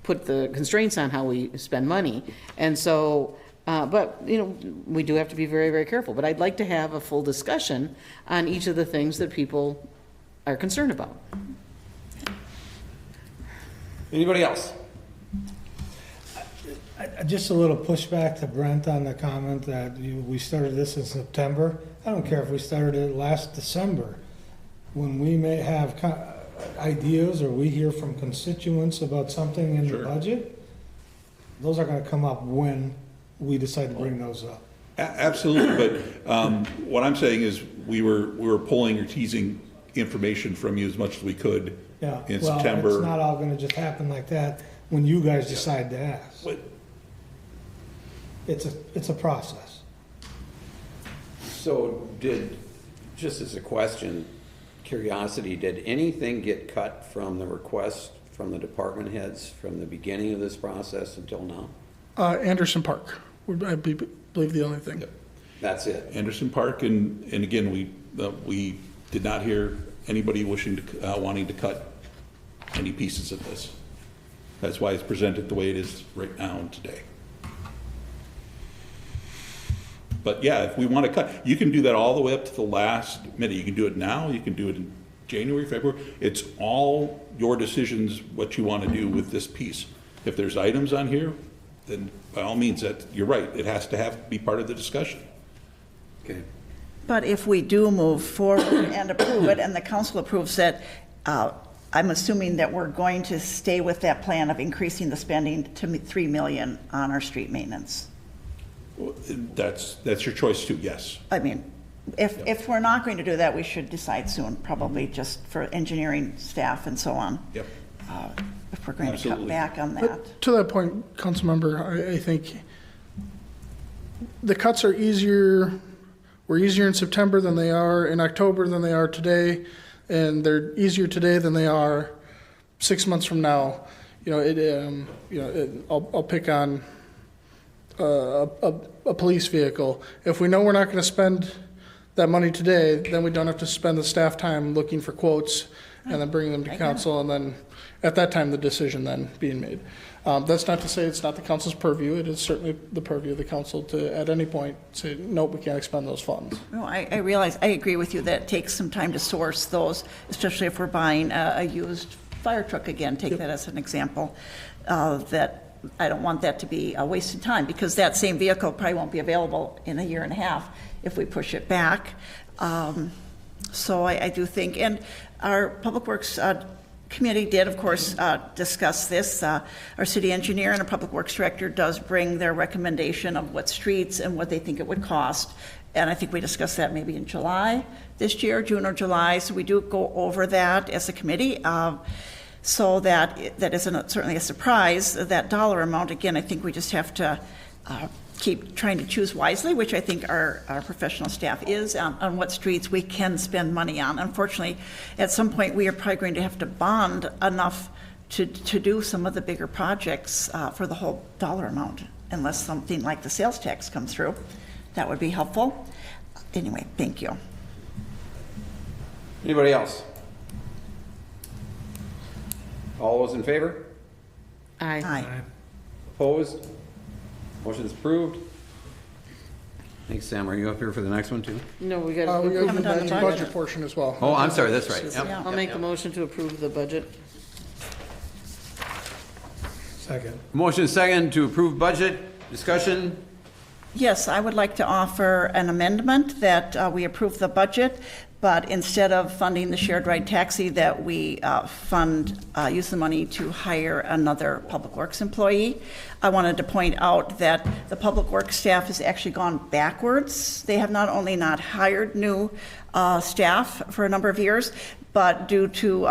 put the constraints on how we spend money. And so, but we do have to be very, very careful. But I'd like to have a full discussion on each of the things that people are concerned about. anybody else? Just a little pushback to Brent on the comment that we started this in September. I don't care if we started it last December. When we may have ideas or we hear from constituents about something in the budget, those are gonna come up when we decide to bring those up. Absolutely, but what I'm saying is we were pulling or teasing information from you as much as we could Yeah, in well, September. it's not all gonna just happen like that when you guys decide to ask. But- It's a process. So just as a question, curiosity, did anything get cut from the request from the department heads from the beginning of this process until now? Anderson Park would, I believe, the only thing. That's it? Anderson Park, and again, we did not hear anybody wanting to cut any pieces of this. That's why it's presented the way it is right now and today. But yeah, if we want to cut, you can do that all the way up to the last minute. You can do it now, you can do it in January, February. It's all your decisions, what you want to do with this piece. If there's items on here, then by all means, you're right, it has to be part of the discussion. Okay. But if we do move forward and approve it, and the council approves it, I'm assuming that we're going to stay with that plan of increasing the spending to $3 million on our street maintenance. That's your choice too, yes. I mean, if we're not going to do that, we should decide soon, probably just for engineering staff and so on. Yep. If we're going to cut Absolutely. back on that. But to that point, Councilmember, I think the cuts are were easier in September than they are in October than they are today, and they're easier today than they are 6 months from now. I'll pick on a police vehicle. If we know we're not going to spend that money today, then we don't have to spend the staff time looking for quotes and then bringing them to council, and then at that time, the decision then being made. That's not to say it's not the council's purview. It is certainly the purview of the council to, at any point, say, nope, we can't expend those funds. No, I realize, I agree with you that it takes some time to source those, especially if we're buying a used fire truck again, take that as an example, that I don't want that to be a wasted time, because that same vehicle probably won't be available in a year and a half if we push it back. So I do think, and our Public Works Committee did, of course, discuss this. Our city engineer and our Public Works Director does bring their recommendation of what streets and what they think it would cost. And I think we discussed that maybe in July this year, June or July. So we do go over that as a committee. So that isn't certainly a surprise. That dollar amount, again, I think we just have to keep trying to choose wisely, which I think our professional staff is, on what streets we can spend money on. Unfortunately, at some point, we are probably going to have to bond enough to do some of the bigger projects for the whole dollar amount, unless something like the sales tax comes through. That would be helpful. Anyway, thank you. Anybody else? All those in favor? Aye. Aye. Opposed? Motion's approved. Thanks, Sam. Are you up here for the next one, too? No, we got We to got haven't to done do the the budget. budget portion as well. Oh, I'm sorry, that's right. Yep. Yeah. I'll make a motion to approve the budget. Second. Motion is second to approve budget. Discussion? Yes, I would like to offer an amendment that we approve the budget, but instead of funding the shared ride taxi, that we use the money to hire another Public Works employee. I wanted to point out that the Public Works staff has actually gone backwards. They have not only not hired new staff for a number of years, but due to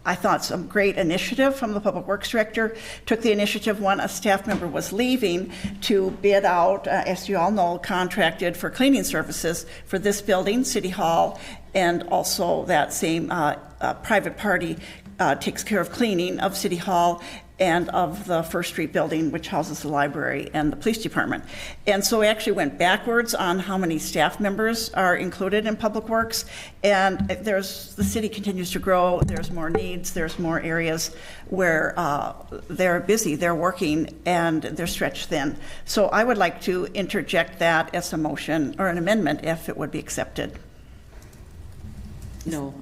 I thought some great initiative from the Public Works Director, took the initiative when a staff member was leaving to bid out, as you all know, contracted for cleaning services for this building, City Hall, and also that same private party takes care of cleaning of City Hall and of the First Street building, which houses the library and the police department. And so we actually went backwards on how many staff members are included in Public Works. And the city continues to grow. There's more needs. There's more areas where they're busy, they're working, and they're stretched thin. So I would like to interject that as a motion or an amendment if it would be accepted. No,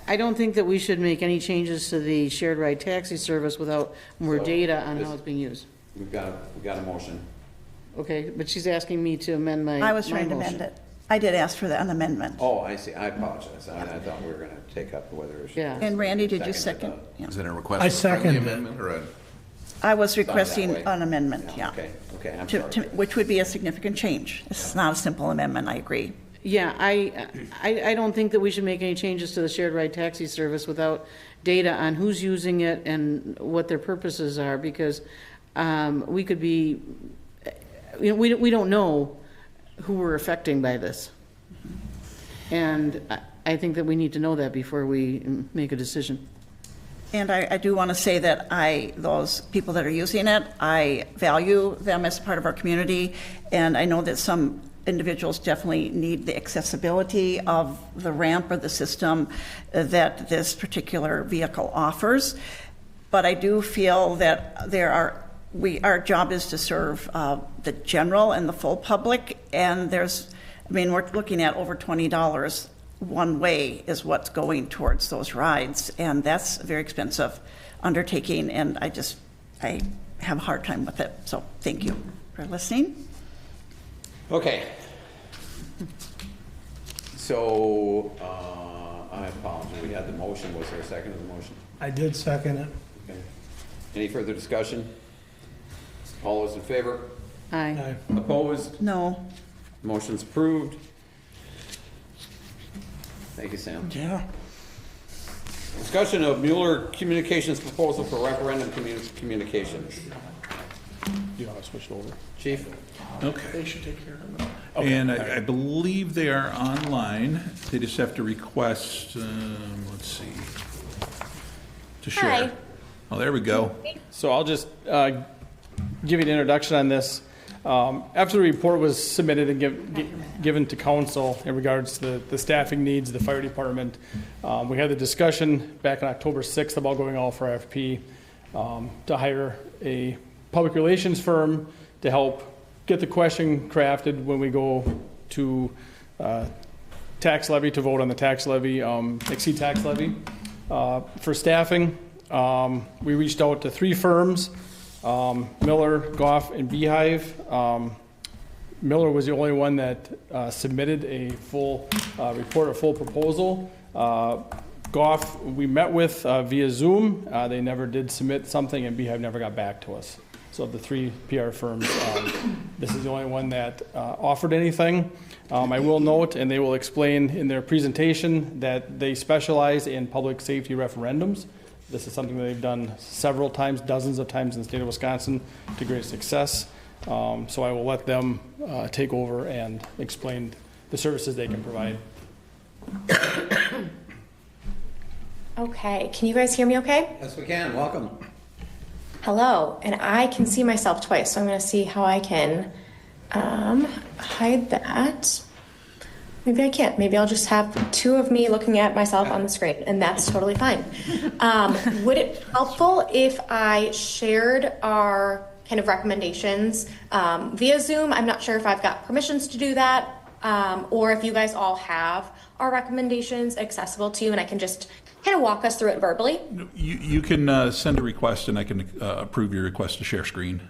I don't think that we should make any changes to the shared ride taxi service without more data on how it's being used. We've got a motion. Okay, but she's asking me to amend my I was trying to motion. amend it. I did ask for an amendment. Oh, I see. I apologize. I thought we were going to take up whether it was. Yeah. And Randy, did you Second, second? Yeah. Is it a request? I for a friendly seconded it. amendment or a? I was that requesting way. an amendment, yeah. Okay, I'm To- sorry. Which would be a significant change. It's not a simple amendment, I agree. Yeah, I don't think that we should make any changes to the shared ride taxi service without data on who's using it and what their purposes are, because we could be, we don't know who we're affecting by this. And I think that we need to know that before we make a decision. And I do want to say that those people that are using it, I value them as part of our community, and I know that some individuals definitely need the accessibility of the ramp or the system that this particular vehicle offers. But I do feel that our job is to serve the general and the full public, and we're looking at over $20 one way is what's going towards those rides, and that's a very expensive undertaking, and I have a hard time with it. So thank you for listening. Okay. So, I apologize. We had the motion. Was there a second to the motion? I did second it. Okay. Any further discussion? All those in favor? Aye. Aye. Opposed? No. Motion's approved. Thank you, Sam. Yeah. Discussion of Mueller Communications proposal for referendum communications. You want to switch it over? Chief? Okay. They should take care of it. And I believe they are online. They just have to request, let's see, to share. Hi. Oh, there we go. So I'll just give you an introduction on this. After the report was submitted and given to council in regards to the staffing needs of the fire department, we had the discussion back on October 6th about going all for RFP to hire a public relations firm to help get the question crafted when we go to tax levy, to vote on the tax levy, exceed tax levy. For staffing, we reached out to 3 firms, Miller, Goff, and Beehive. Miller was the only one that submitted a full report, a full proposal. Goff, we met with via Zoom. They never did submit something, and Beehive never got back to us. So of the 3 PR firms, this is the only one that offered anything. I will note, and they will explain in their presentation, that they specialize in public safety referendums. This is something that they've done several times, dozens of times in the state of Wisconsin to great success. So I will let them take over and explain the services they can provide. Okay, can you guys hear me okay? Yes, we can. Welcome. Hello, and I can see myself twice, so I'm going to see how I can hide that. Maybe I can't. Maybe I'll just have 2 of me looking at myself on the screen, and that's totally fine. Would it be helpful if I shared our kind of recommendations via Zoom? I'm not sure if I've got permissions to do that, or if you guys all have our recommendations accessible to you, and I can just kind of walk us through it verbally. You can send a request, and I can approve your request to share screen.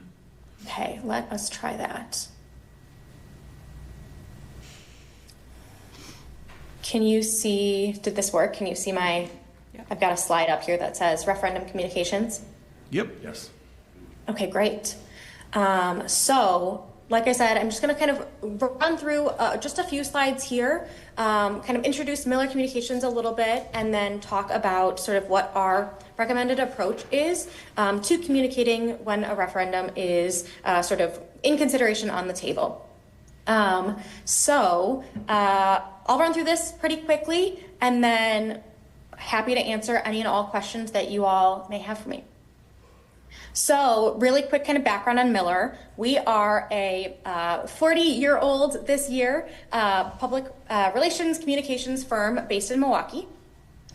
Okay, let us try that. Can you see, did this work? Can you see my, I've got a slide up here that says referendum communications. Yep. Yes. Okay, great. So, like I said, I'm just going to kind of run through just a few slides here, kind of introduce Miller Communications a little bit, and then talk about sort of what our recommended approach is to communicating when a referendum is sort of in consideration on the table. I'll run through this pretty quickly, and then happy to answer any and all questions that you all may have for me. So really quick kind of background on Miller. We are a 40-year-old this year public relations communications firm based in Milwaukee.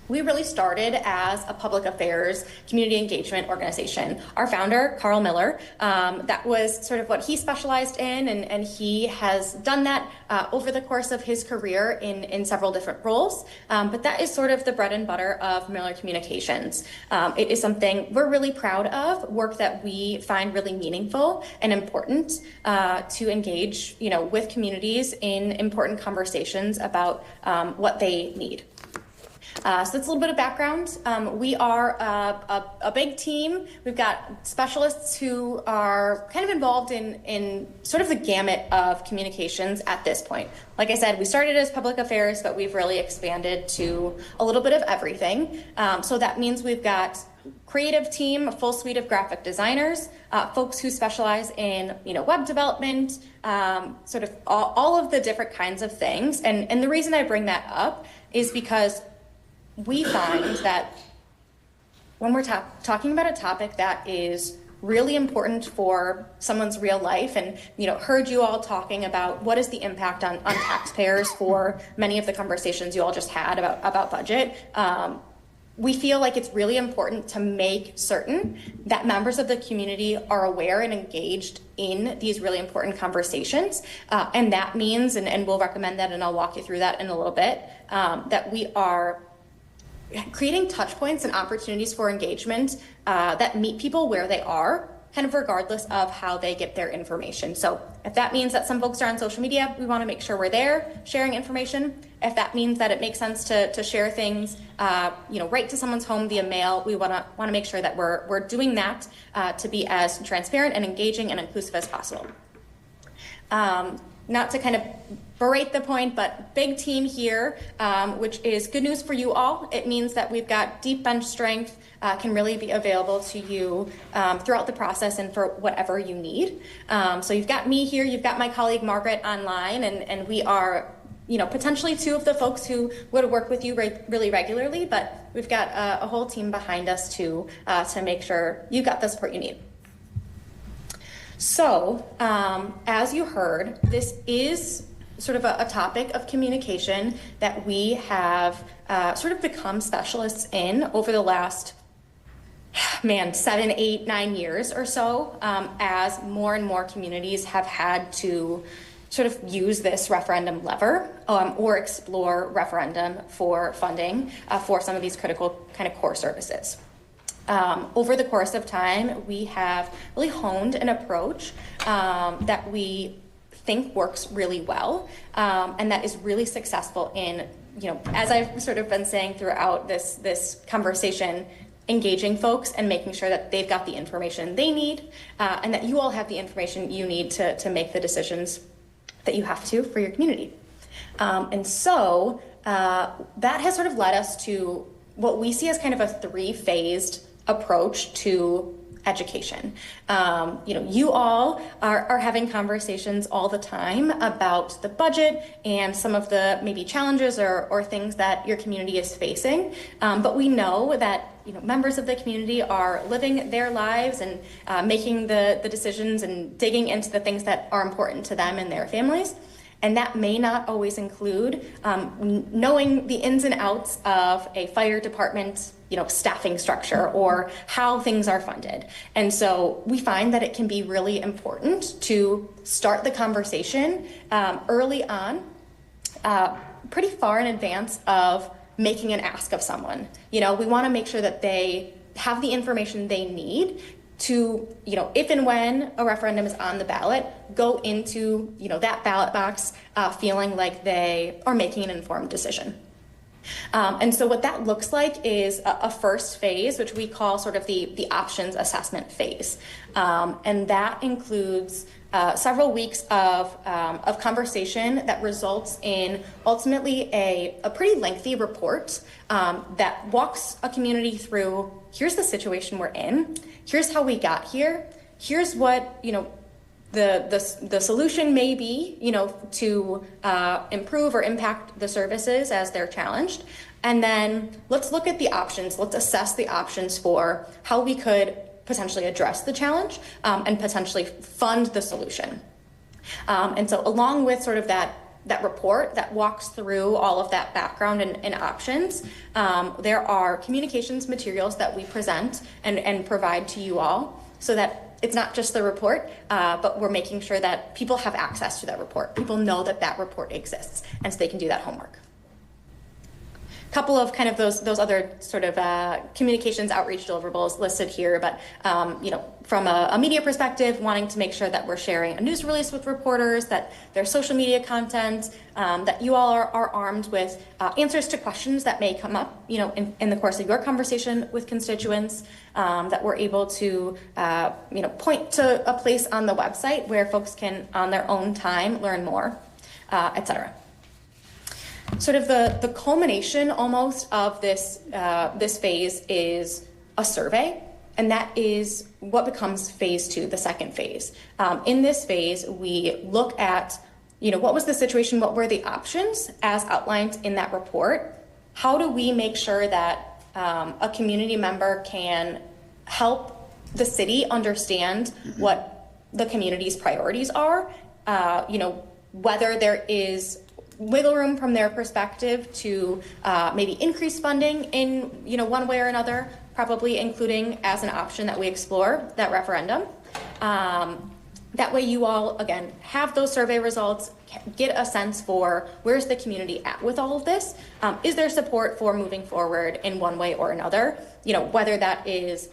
We really started as a public affairs community engagement organization. Our founder, Carl Miller, that was sort of what he specialized in, and he has done that over the course of his career in several different roles. But that is sort of the bread and butter of Miller Communications. It is something we're really proud of, work that we find really meaningful and important to engage, with communities in important conversations about what they need. So that's a little bit of background. We are a big team. We've got specialists who are kind of involved in sort of the gamut of communications at this point. Like I said, we started as public affairs, but we've really expanded to a little bit of everything. So that means we've got creative team, a full suite of graphic designers, folks who specialize in web development, sort of all of the different kinds of things. And the reason I bring that up is because we find that when we're talking about a topic that is really important for someone's real life, and heard you all talking about what is the impact on taxpayers for many of the conversations you all just had about budget, we feel like it's really important to make certain that members of the community are aware and engaged in these really important conversations. And that means, and we'll recommend that, and I'll walk you through that in a little bit, that we are creating touch points and opportunities for engagement that meet people where they are, kind of regardless of how they get their information. So if that means that some folks are on social media, we want to make sure we're there sharing information. If that means that it makes sense to share things, right to someone's home via mail, we want to make sure that we're doing that to be as transparent and engaging and inclusive as possible. not to kind of berate the point, but big team here, which is good news for you all. It means that we've got deep bench strength, can really be available to you throughout the process and for whatever you need. So you've got me here, you've got my colleague Margaret online, and we are, potentially two of the folks who would work with you really regularly, but we've got a whole team behind us to make sure you got the support you need. So, as you heard, this is sort of a topic of communication that we have sort of become specialists in over the last 7, 8, 9 years or so, as more and more communities have had to sort of use this referendum lever or explore referendum for funding for some of these critical kind of core services. Over the course of time, we have really honed an approach that we think works really well, and that is really successful in, as I've sort of been saying throughout this conversation, engaging folks and making sure that they've got the information they need, and that you all have the information you need to make the decisions that you have to for your community. And so that has sort of led us to what we see as kind of a 3-phased approach to education. You all are having conversations all the time about the budget and some of the maybe challenges or things that your community is facing. But we know that members of the community are living their lives and making the decisions and digging into the things that are important to them and their families. And that may not always include knowing the ins and outs of a fire department, staffing structure or how things are funded. And so we find that it can be really important to start the conversation early on, pretty far in advance of making an ask of someone. We want to make sure that they have the information they need to, if and when a referendum is on the ballot, go into, that ballot box feeling like they are making an informed decision. And so what that looks like is a first phase, which we call sort of the options assessment phase. And that includes several weeks of conversation that results in ultimately a pretty lengthy report that walks a community through, here's the situation we're in, here's how we got here, here's what, the solution may be, to improve or impact the services as they're challenged. And then let's look at the options. Let's assess the options for how we could potentially address the challenge and potentially fund the solution. And so along with sort of that report that walks through all of that background and options, there are communications materials that we present and provide to you all so that it's not just the report, but we're making sure that people have access to that report. People know that report exists, and so they can do that homework. A couple of kind of those other sort of communications outreach deliverables listed here, but from a media perspective, wanting to make sure that we're sharing a news release with reporters, that there's social media content, that you all are armed with answers to questions that may come up, in the course of your conversation with constituents, that we're able to, point to a place on the website where folks can, on their own time, learn more, et cetera. Sort of the culmination almost of this phase is a survey, and that is what becomes phase 2, the second phase. In this phase, we look at, what was the situation, what were the options as outlined in that report? How do we make sure that a community member can help the city understand what the community's priorities are? Whether there is wiggle room from their perspective to maybe increase funding in one way or another, probably including as an option that we explore that referendum. That way you all, again, have those survey results, get a sense for where's the community at with all of this. Is there support for moving forward in one way or another? Whether that is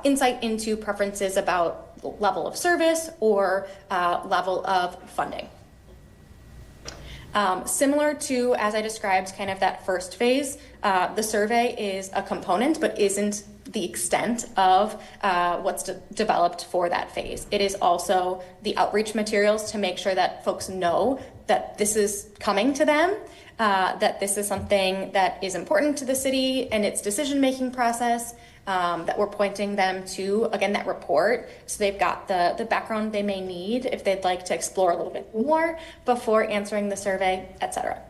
insight into preferences about level of service or level of funding. Similar to, as I described, kind of that first phase, the survey is a component, but isn't the extent of what's developed for that phase. It is also the outreach materials to make sure that folks know that this is coming to them, that this is something that is important to the city and its decision-making process, that we're pointing them to, again, that report, so they've got the background they may need if they'd like to explore a little bit more before answering the survey, etc.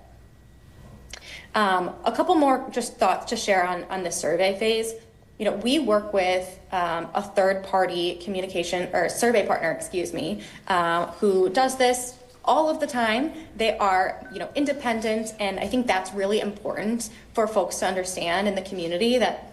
A couple more just thoughts to share on this survey phase. You know, we work with a third-party communication or survey partner, excuse me, who does this all of the time. They are, you know, independent, and I think that's really important for folks to understand in the community, that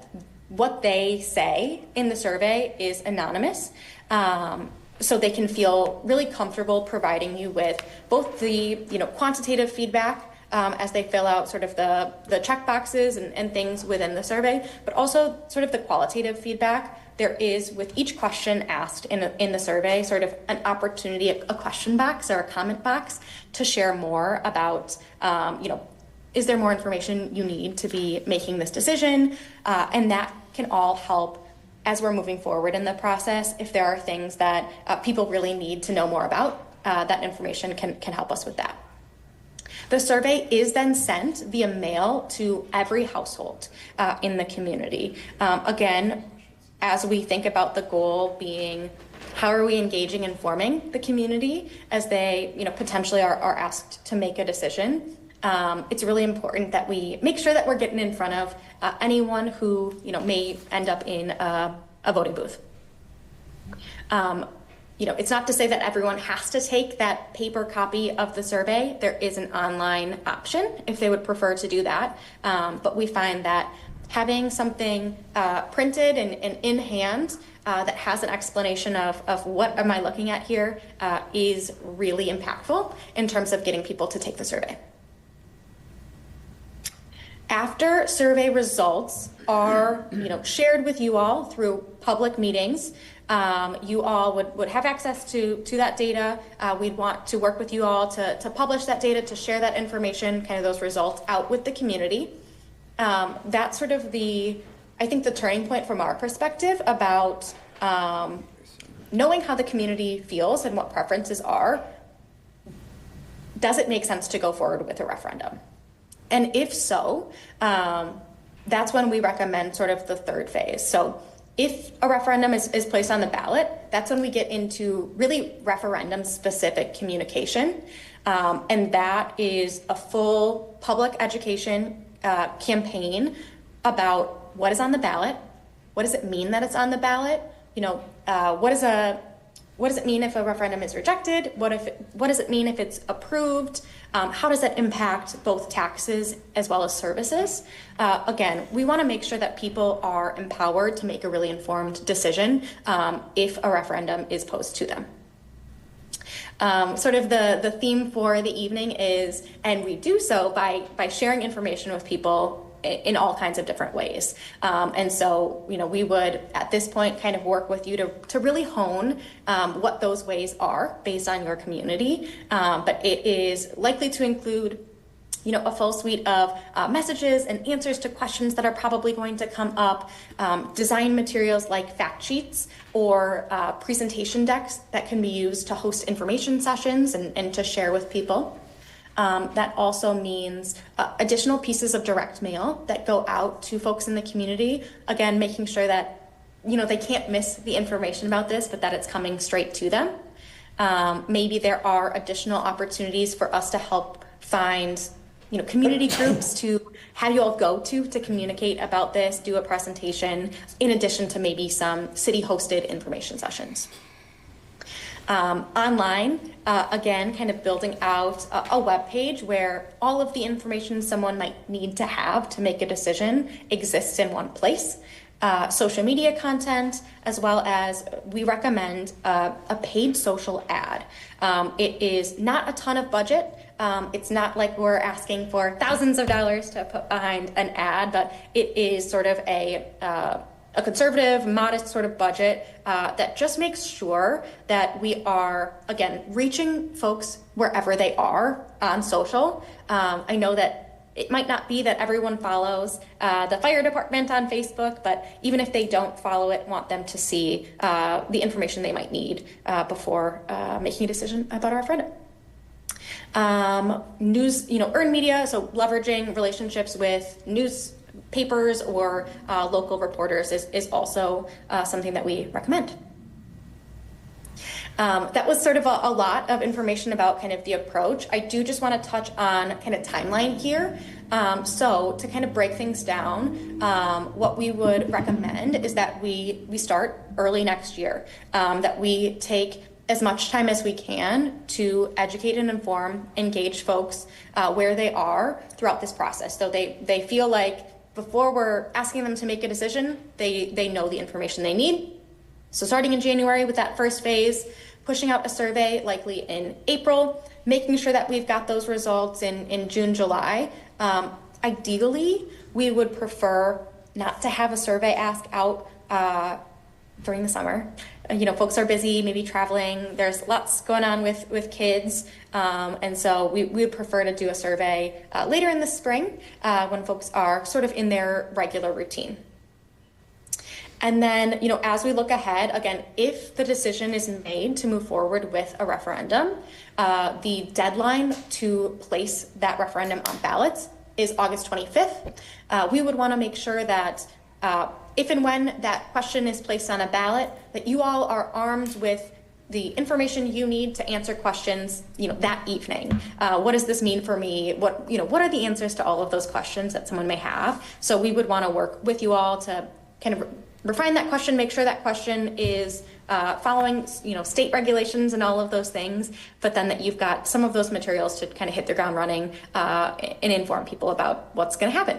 what they say in the survey is anonymous. So they can feel really comfortable providing you with both the, you know, quantitative feedback as they fill out sort of the check boxes and things within the survey, but also sort of the qualitative feedback. There is, with each question asked in the survey, sort of an opportunity, a question box or a comment box to share more about, you know, is there more information you need to be making this decision? And that can all help as we're moving forward in the process. If there are things that people really need to know more about, that information can help us with that. The survey is then sent via mail to every household in the community. Again, as we think about the goal being, how are we engaging and informing the community as they, you know, potentially are asked to make a decision? It's really important that we make sure that we're getting in front of anyone who, you know, may end up in a voting booth. You know, it's not to say that everyone has to take that paper copy of the survey. There is an online option if they would prefer to do that. But we find that having something printed and in hand that has an explanation of what am I looking at here is really impactful in terms of getting people to take the survey. After survey results are, you know, shared with you all through public meetings, you all would have access to that data. We'd want to work with you all to publish that data, to share that information, kind of those results out with the community. That's sort of I think the turning point from our perspective about knowing how the community feels and what preferences are. Does it make sense to go forward with a referendum? And if so, that's when we recommend sort of the third phase. So if a referendum is placed on the ballot, that's when we get into really referendum-specific communication. And that is a full public education campaign about what is on the ballot, what does it mean that it's on the ballot, you know, what does it mean if a referendum is rejected, what does it mean if it's approved, how does that impact both taxes as well as services? Again, we want to make sure that people are empowered to make a really informed decision if a referendum is posed to them. Sort of the theme for the evening is, and we do so by sharing information with people in all kinds of different ways. And so, you know, we would at this point kind of work with you to really hone what those ways are based on your community. But it is likely to include, you know, a full suite of messages and answers to questions that are probably going to come up, design materials like fact sheets or presentation decks that can be used to host information sessions and to share with people. That also means additional pieces of direct mail that go out to folks in the community. Again, making sure that, you know, they can't miss the information about this, but that it's coming straight to them. Maybe there are additional opportunities for us to help find, you know, community groups to have you all go to communicate about this, do a presentation, in addition to maybe some city-hosted information sessions. Online, again, kind of building out a web page where all of the information someone might need to have to make a decision exists in one place. Social media content, as well as we recommend a paid social ad. It is not a ton of budget. It's not like we're asking for thousands of dollars to put behind an ad, but it is sort of a conservative, modest sort of budget that just makes sure that we are, again, reaching folks wherever they are on social. I know that it might not be that everyone follows the fire department on Facebook, but even if they don't follow it, want them to see the information they might need before making a decision about our referendum. News, earned media, so leveraging relationships with newspapers or local reporters is also something that we recommend. That was sort of a lot of information about kind of the approach. I do just want to touch on kind of timeline here. So to kind of break things down, what we would recommend is that we start early next year, that we take as much time as we can to educate and inform, engage folks where they are throughout this process. So they feel like before we're asking them to make a decision, they know the information they need. So starting in January with that first phase, pushing out a survey likely in April, making sure that we've got those results in June, July. Ideally, we would prefer not to have a survey ask out during the summer. Folks are busy, maybe traveling. There's lots going on with kids. And so we would prefer to do a survey later in the spring when folks are sort of in their regular routine. And then, as we look ahead, again, if the decision is made to move forward with a referendum, the deadline to place that referendum on ballots is August 25th. We would want to make sure that if and when that question is placed on a ballot, that you all are armed with the information you need to answer questions, that evening. What does this mean for me? What are the answers to all of those questions that someone may have? So we would want to work with you all to kind of refine that question, make sure that question is following, state regulations and all of those things, but then that you've got some of those materials to kind of hit the ground running and inform people about what's going to happen.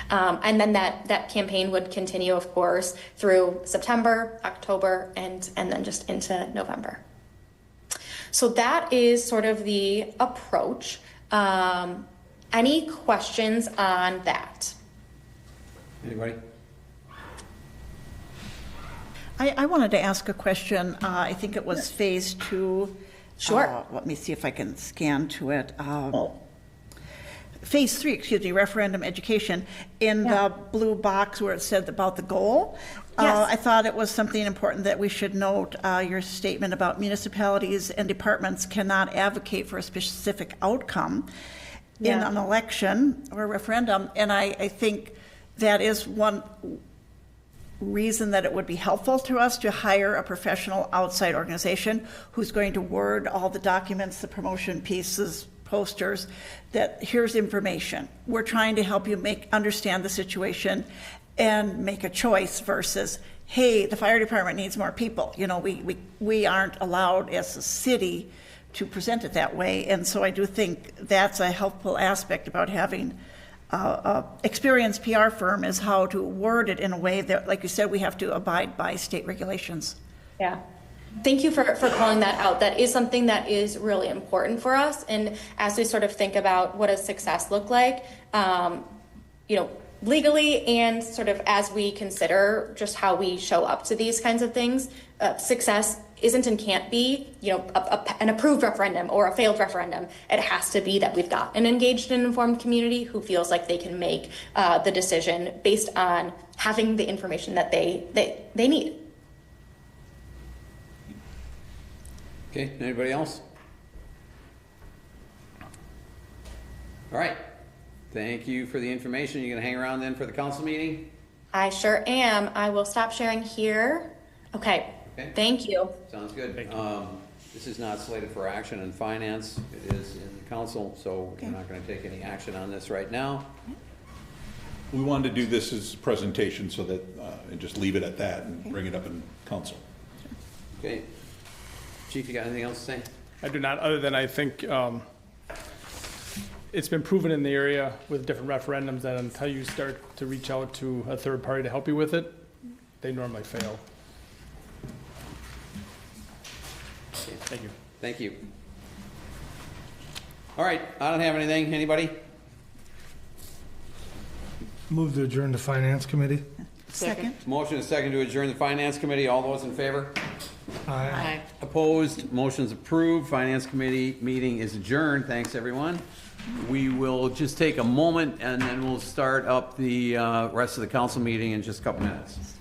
And then that campaign would continue, of course, through September, October, and then just into November. So that is sort of the approach. Any questions on that? Anybody? I wanted to ask a question. I think it was phase 2. Sure. Let me see if I can scan to it. Phase 3, referendum education. In the blue box where it said about the goal, Yes. I thought it was something important that we should note, your statement about municipalities and departments cannot advocate for a specific outcome in an election or a referendum. And I think that is one reason that it would be helpful to us to hire a professional outside organization who's going to word all the documents, the promotion pieces, posters, that here's information. We're trying to help you understand the situation and make a choice versus, hey, the fire department needs more people. We aren't allowed as a city to present it that way. And so I do think that's a helpful aspect about having experienced PR firm, is how to word it in a way that, like you said, we have to abide by state regulations. Yeah. Thank you for calling that out. That is something that is really important for us. And as we sort of think about what does success look like, legally and sort of as we consider just how we show up to these kinds of things, success isn't and can't be, an approved referendum or a failed referendum. It has to be that we've got an engaged and informed community who feels like they can make the decision based on having the information that they need. Okay, anybody else? All right, thank you for the information. You gonna hang around then for the council meeting? I sure am. I will stop sharing here. Okay. Thank you. Sounds good. This is not slated for action in finance. It is in the council, so we're not gonna take any action on this right now. We wanted to do this as a presentation so that, and just leave it at that and bring it up in council. Okay. Chief, you got anything else to say? I do not, other than I think it's been proven in the area with different referendums that until you start to reach out to a third party to help you with it, they normally fail. Thank you. Thank you. All right, I don't have anything. Anybody? Move to adjourn the finance committee. Second. Motion is second to adjourn the finance committee. All those in favor? Aye. Opposed? Motion's approved. Finance committee meeting is adjourned. Thanks, everyone. We will just take a moment, and then we'll start up the rest of the council meeting in just a couple minutes.